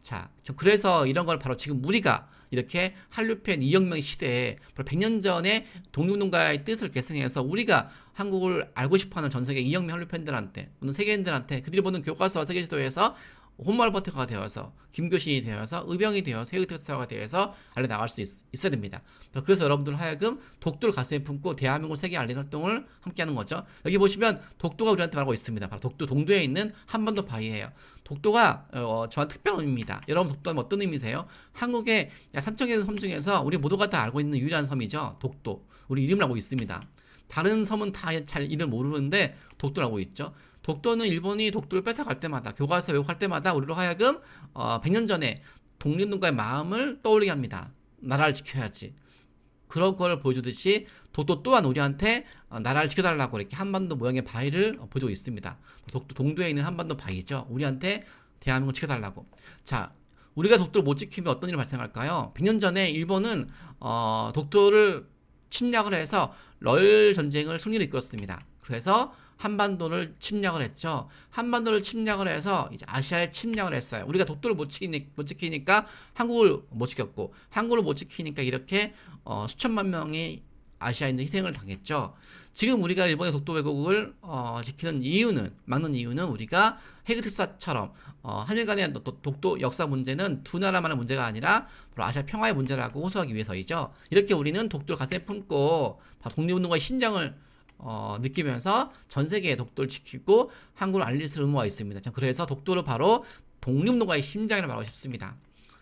자, 그래서 이런 걸 바로 지금 우리가 이렇게 한류팬 이혁명의 시대에 바로 100년 전에 독립운동가의 뜻을 계승해서 우리가 한국을 알고 싶어하는 전 세계 이혁명 한류팬들한테 또는 세계인들한테 그들이 보는 교과서와 세계지도에서 홈알버트가 되어서 김교신이 되어서 의병이 되어서 세계특사가 되어서 알려나갈 수 있어야 됩니다. 그래서 여러분들 하여금 독도를 가슴에 품고 대한민국을 세계에 알리는 활동을 함께하는 거죠. 여기 보시면 독도가 우리한테 말하고 있습니다. 바로 독도 동도에 있는 한반도 바위예요. 독도가 저한테 특별한 의미입니다. 여러분 독도는 어떤 의미세요? 한국의 약 3,000개 섬 중에서 우리 모두가 다 알고 있는 유일한 섬이죠. 독도. 우리 이름을 알고 있습니다. 다른 섬은 다 잘 이름 모르는데 독도를 알고 있죠. 독도는 일본이 독도를 뺏어갈 때마다 교과서 왜곡할 때마다 우리로 하여금 100년 전에 독립운동가의 마음을 떠올리게 합니다. 나라를 지켜야지. 그런 걸 보여주듯이 독도 또한 우리한테 나라를 지켜달라고 이렇게 한반도 모양의 바위를 보여주고 있습니다. 독도 동도에 있는 한반도 바위죠. 우리한테 대한민국을 지켜달라고. 자, 우리가 독도를 못 지키면 어떤 일이 발생할까요? 100년 전에 일본은 독도를 침략을 해서 러일 전쟁을 승리로 이끌었습니다. 그래서 한반도를 침략을 했죠. 한반도를 침략을 해서 이제 아시아에 침략을 했어요. 우리가 독도를 못 지키니까 한국을 못 지켰고, 한국을 못 지키니까 이렇게 수천만 명이 아시아인들 희생을 당했죠. 지금 우리가 일본의 독도 왜곡을 지키는 이유는, 막는 이유는 우리가 해그 특사처럼 한일 간의 독도 역사 문제는 두 나라만의 문제가 아니라 바로 아시아 평화의 문제라고 호소하기 위해서이죠. 이렇게 우리는 독도를 가슴에 품고 독립운동가의 심장을 느끼면서 전 세계에 독도를 지키고 한국을 알릴 의무가 있습니다. 그래서 독도를 바로 독립운동가의 심장이라고 말하고 싶습니다.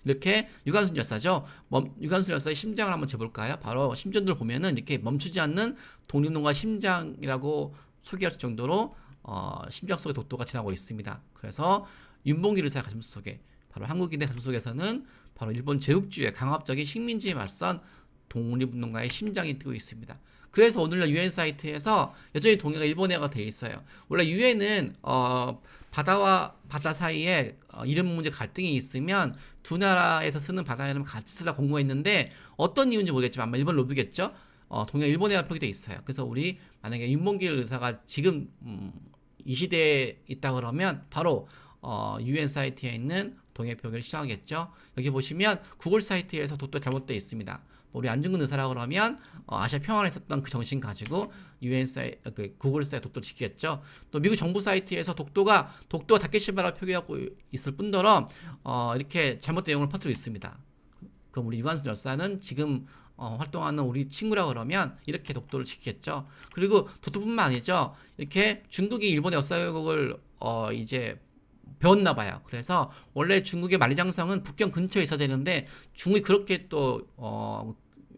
이렇게 유관순 열사죠. 유관순 열사의 심장을 한번 재볼까요? 바로 심전들 보면은 이렇게 멈추지 않는 독립운동가 심장이라고 소개할 정도로 심장 속에 독도가 지나고 있습니다. 그래서 윤봉길 의사의 가슴 속에, 바로 한국인의 가슴 속에서는 바로 일본 제국주의의 강압적인 식민지에 맞선 독립운동가의 심장이 뛰고 있습니다. 그래서 오늘날 유엔 사이트에서 여전히 동해가 일본해가 되어 있어요. 원래 유엔은 바다와 바다 사이에 이름 문제 갈등이 있으면 두 나라에서 쓰는 바다 이름을 같이 쓰라 공고했는데 어떤 이유인지 모르겠지만 아마 일본 로비겠죠. 동해가 일본해가 표기되어 있어요. 그래서 우리 만약에 윤봉길 의사가 지금 이 시대에 있다 그러면 바로 유엔 사이트에 있는 동해 표기를 시작하겠죠. 여기 보시면 구글 사이트에서 독도 잘못되어 있습니다. 우리 안중근 의사라고 그러면 아시아 평화를 했었던 그 정신 가지고 유엔 사이트, 구글 사이트 독도를 지키겠죠. 또 미국 정부 사이트에서 독도가 다케시마라고 표기하고 있을 뿐더러 이렇게 잘못된 내용을 퍼뜨리고 있습니다. 그럼 우리 유관순 열사는 지금 활동하는 우리 친구라고 그러면 이렇게 독도를 지키겠죠. 그리고 독도뿐만 아니죠. 이렇게 중국이 일본의 역사 왜곡을 이제 배웠나 봐요. 그래서 원래 중국의 만리장성은 북경 근처에 있어야 되는데 중국이 그렇게 또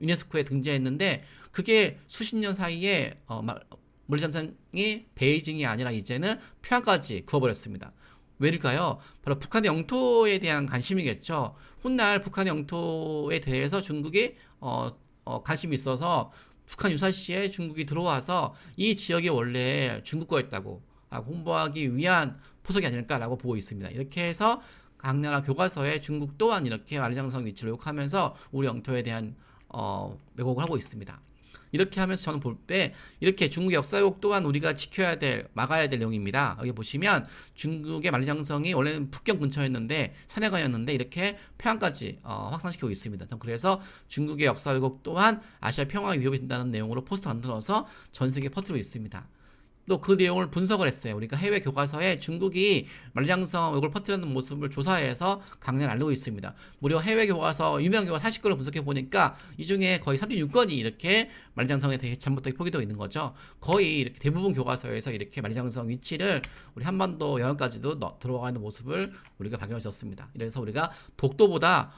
유네스코에 등재했는데 그게 수십 년 사이에 만리장성이 베이징이 아니라 이제는 평양까지 그어버렸습니다. 왜일까요? 바로 북한의 영토에 대한 관심이겠죠. 훗날 북한의 영토에 대해서 중국이 관심이 있어서 북한 유사시에 중국이 들어와서 이 지역이 원래 중국 거였다고 홍보하기 위한 포석이 아닐까라고 보고 있습니다. 이렇게 해서 각 나라 교과서에 중국 또한 이렇게 만리장성 위치를 왜곡하면서 우리 영토에 대한 왜곡을 하고 있습니다. 이렇게 하면서 저는 볼 때 이렇게 중국의 역사 왜곡 또한 우리가 지켜야 될, 막아야 될 내용입니다. 여기 보시면 중국의 만리장성이 원래는 북경 근처였는데 산해관이었는데 이렇게 평양까지 확산시키고 있습니다. 그래서 중국의 역사 왜곡 또한 아시아 평화에 위협이 된다는 내용으로 포스터 만들어서 전 세계에 퍼뜨리고 있습니다. 또 그 내용을 분석을 했어요. 우리가 해외 교과서에 중국이 만리장성 왜곡을 퍼뜨리는 모습을 조사해서 강연을 알리고 있습니다. 무려 해외 교과서, 유명 교과서 40권을 분석해 보니까 이 중에 거의 36권이 이렇게 만리장성에 대해 잘못되게 표기되어 있는 거죠. 거의 이렇게 대부분 교과서에서 이렇게 만리장성 위치를 우리 한반도 영역까지도 들어가 있는 모습을 우리가 발견하셨습니다. 그래서 우리가 독도보다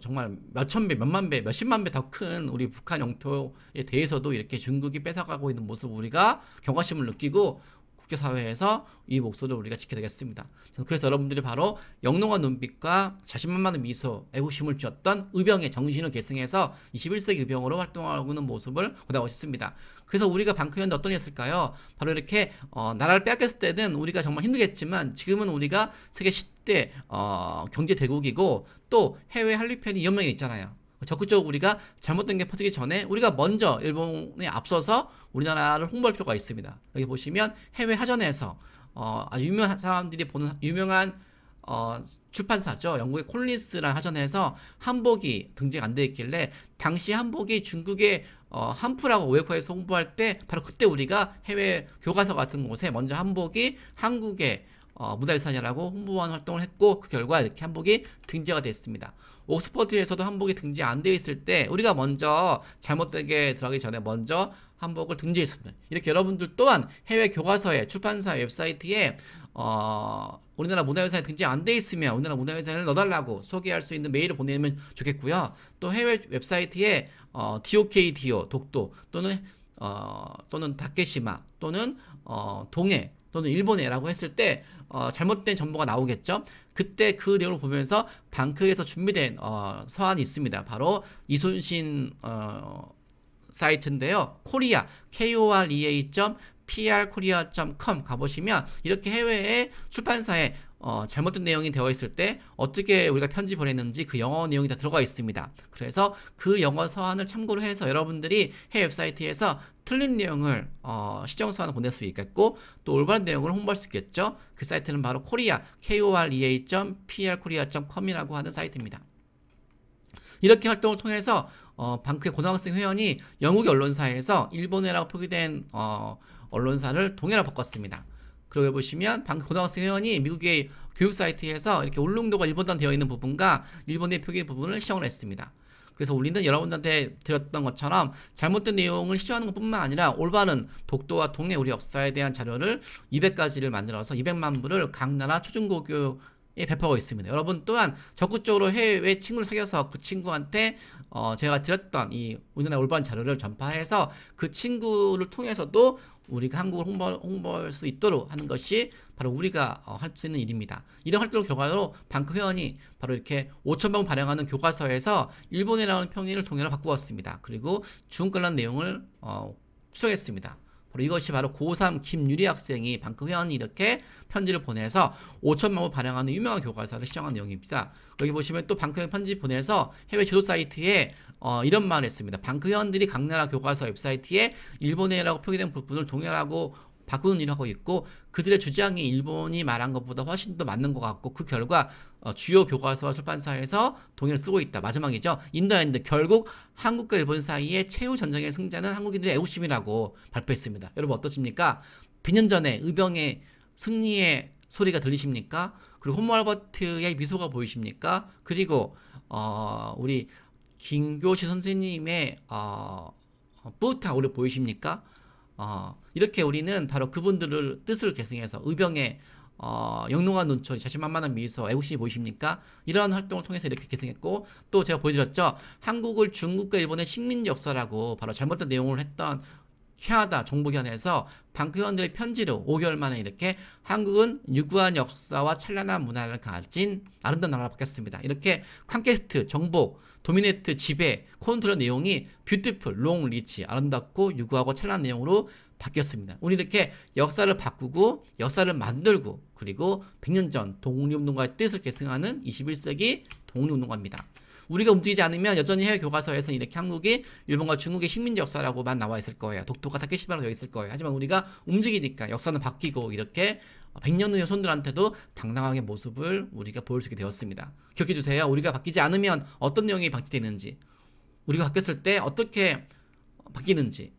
정말 몇천 배, 몇만 배, 몇십만 배 더 큰 우리 북한 영토에 대해서도 이렇게 중국이 뺏어가고 있는 모습을 우리가 경각심을 느끼고 국제사회에서 이 목소리를 우리가 지켜야 되겠습니다. 그래서 여러분들이 바로 영롱한 눈빛과 자신만만한 미소, 애국심을 쥐었던 의병의 정신을 계승해서 21세기 의병으로 활동하고 있는 모습을 보다고 싶습니다. 그래서 우리가 방크였는데 어떤 일이 있을까요? 바로 이렇게 나라를 빼앗겼을 때는 우리가 정말 힘들겠지만 지금은 우리가 세계 10대 경제 대국이고 또 해외 한류팬이 2만 명이 있잖아요. 적극적으로 우리가 잘못된 게 퍼지기 전에 우리가 먼저 일본에 앞서서 우리나라를 홍보할 필요가 있습니다. 여기 보시면 해외 하전에서 아주 유명한 사람들이 보는 유명한 출판사죠. 영국의 콜린스라는 하전에서 한복이 등재가 안 돼 있길래 당시 한복이 중국의 한푸라고 외국에서 홍보할 때 바로 그때 우리가 해외 교과서 같은 곳에 먼저 한복이 한국의 문화유산이라고 홍보하는 활동을 했고 그 결과 이렇게 한복이 등재가 됐습니다. 옥스퍼드에서도 한복이 등재 안 되어 있을 때 우리가 먼저 잘못되게 들어가기 전에 먼저 한복을 등재했습니다. 이렇게 여러분들 또한 해외 교과서에 출판사 웹사이트에 우리나라 문화유산에 등재 안 돼 있으면 우리나라 문화유산을 넣어달라고 소개할 수 있는 메일을 보내면 좋겠고요. 또 해외 웹사이트에 DOKDO 독도 또는 다케시마 또는 동해 또는 일본해라고 했을 때 잘못된 정보가 나오겠죠. 그때 그 내용을 보면서 방크에서 준비된 서한이 있습니다. 바로 이순신 사이트인데요. 코리아 korea.prkorea.com 가보시면 이렇게 해외의 출판사에 잘못된 내용이 되어 있을 때 어떻게 우리가 편지 보냈는지 그 영어 내용이 다 들어가 있습니다. 그래서 그 영어 서한을 참고로 해서 여러분들이 해외 웹사이트에서 틀린 내용을 시정 서한을 보낼 수 있겠고 또 올바른 내용을 홍보할 수 있겠죠. 그 사이트는 바로 코리아 korea.prkorea.com이라고 하는 사이트입니다. 이렇게 활동을 통해서 방크의 고등학생 회원이 영국의 언론사에서 일본해라고 표기된 언론사를 동해로 바꿨습니다. 그러고 보시면 방크 고등학생 회원이 미국의 교육 사이트에서 이렇게 울릉도가 일본어로 되어 있는 부분과 일본의 표기 부분을 시정을 했습니다. 그래서 우리는 여러분들한테 드렸던 것처럼 잘못된 내용을 시정하는 것뿐만 아니라 올바른 독도와 동해 우리 역사에 대한 자료를 200가지를 만들어서 200만 부를 각 나라 초중고교에 배포하고 있습니다. 여러분 또한 적극적으로 해외 친구를 사귀어서 그 친구한테 제가 드렸던 이 우리나라 올바른 자료를 전파해서 그 친구를 통해서도 우리가 한국을 홍보할 수 있도록 하는 것이 바로 우리가 할 수 있는 일입니다. 이런 활동을 결과로 방크 회원이 바로 이렇게 5,000명 발행하는 교과서에서 일본해라는 평의를 동해로 바꾸었습니다. 그리고 중국 관련 내용을 추정했습니다. 바로 이것이 바로 고3 김유리 학생이 방크 회원이 이렇게 편지를 보내서 5,000명을 발행하는 유명한 교과서를 시정한 내용입니다. 여기 보시면 또 방크 회원 편지 보내서 해외 지도 사이트에 이런 말을 했습니다. 방크 회원들이 각 나라 교과서 웹사이트에 일본해라고 표기된 부분을 동해라고 바꾸는 일을 하고 있고 그들의 주장이 일본이 말한 것보다 훨씬 더 맞는 것 같고 그 결과 주요 교과서와 출판사에서 동해를 쓰고 있다. 마지막이죠. 인더앤드 결국 한국과 일본 사이의 최후 전쟁의 승자는 한국인들의 애국심이라고 발표했습니다. 여러분 어떠십니까? 100년 전에 의병의 승리의 소리가 들리십니까? 그리고 홈알버트의 미소가 보이십니까? 그리고 우리 김교시 선생님의 뿌듯한 우리 보이십니까? 이렇게 우리는 바로 그분들을 뜻을 계승해서 의병의 영롱한 눈초리, 자신만만한 미소, 애국심이 보이십니까? 이러한 활동을 통해서 이렇게 계승했고 또 제가 보여드렸죠. 한국을 중국과 일본의 식민지 역사라고 바로 잘못된 내용을 했던 캐나다 정부견에서 방크 회원들의 편지로 5개월 만에 이렇게 한국은 유구한 역사와 찬란한 문화를 가진 아름다운 나라로 바뀌었습니다. 이렇게 콘퀘스트, 정복, 도미네이트, 지배, 컨트롤 내용이 뷰티풀, 롱, 리치, 아름답고 유구하고 찬란한 내용으로 바뀌었습니다. 우리 이렇게 역사를 바꾸고 역사를 만들고 그리고 100년 전 독립운동가의 뜻을 계승하는 21세기 독립운동가입니다. 우리가 움직이지 않으면 여전히 해외 교과서에서 이렇게 한국이 일본과 중국의 식민지 역사라고만 나와 있을 거예요. 독도가 타케시마로 되어 있을 거예요. 하지만 우리가 움직이니까 역사는 바뀌고 이렇게 100년 후의 손들한테도 당당하게 모습을 우리가 보여줄 수 있게 되었습니다. 기억해 주세요. 우리가 바뀌지 않으면 어떤 내용이 바뀌되는지, 우리가 바뀌었을 때 어떻게 바뀌는지.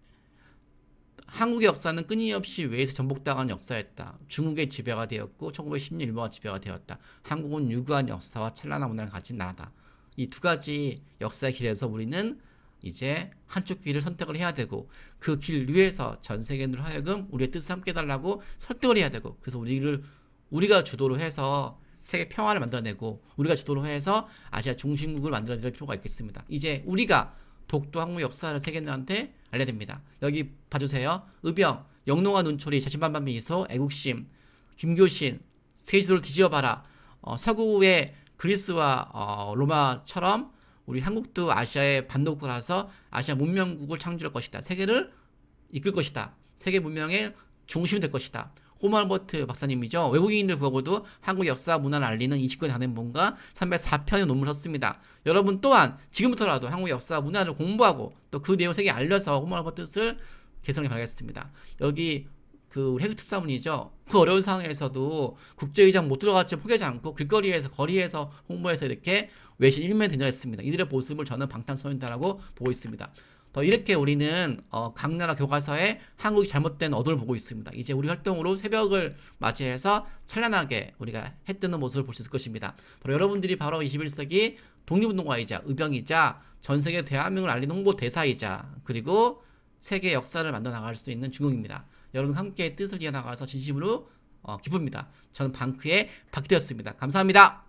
한국의 역사는 끊임없이 외에서 전복당한 역사였다. 중국의 지배가 되었고 1910년 일본과 지배가 되었다. 한국은 유구한 역사와 찬란한 문화를 가진 나라다. 이 두 가지 역사의 길에서 우리는 이제 한쪽 길을 선택을 해야 되고 그 길 위에서 전 세계인들 하여금 우리의 뜻을 함께 해달라고 설득을 해야 되고 그래서 우리가 주도로 해서 세계 평화를 만들어내고 우리가 주도로 해서 아시아 중심국을 만들어낼 필요가 있겠습니다. 이제 우리가 독도 한국 역사를 세계인들한테 알려야 됩니다. 여기 봐주세요. 의병, 영롱한 눈초리, 자신만만 미소, 애국심, 김교신, 세계지도를 뒤집어봐라. 서구의 그리스와 로마처럼 우리 한국도 아시아의 반도국이라서 아시아 문명국을 창조할 것이다. 세계를 이끌 것이다. 세계 문명의 중심이 될 것이다. 홈알버트 박사님이죠. 외국인들 보고도 한국 역사 문화를 알리는 29년 단행본과 304편의 논문을 썼습니다. 여러분 또한 지금부터라도 한국 역사 문화를 공부하고 또 그 내용을 세계에 알려서 홈알버트 뜻을 개선해 가겠습니다. 여기 우리 해그 특사문이죠. 그 어려운 상황에서도 국제의장 못 들어갔지 포기하지 않고 거리에서 홍보해서 이렇게 외신 1면에 등장했습니다. 이들의 모습을 저는 방탄소년단이라고 보고 있습니다. 더 이렇게 우리는 각 나라 교과서에 한국이 잘못된 어도를 보고 있습니다. 이제 우리 활동으로 새벽을 맞이해서 찬란하게 우리가 해 뜨는 모습을 볼 수 있을 것입니다. 바로 여러분들이 바로 21세기 독립운동가이자 의병이자 전 세계 대한민국을 알리는 홍보 대사이자 그리고 세계 역사를 만들어 나갈 수 있는 중국입니다. 여러분 함께 뜻을 이어나가서 진심으로 기쁩니다. 저는 방크의 박기되었습니다. 감사합니다.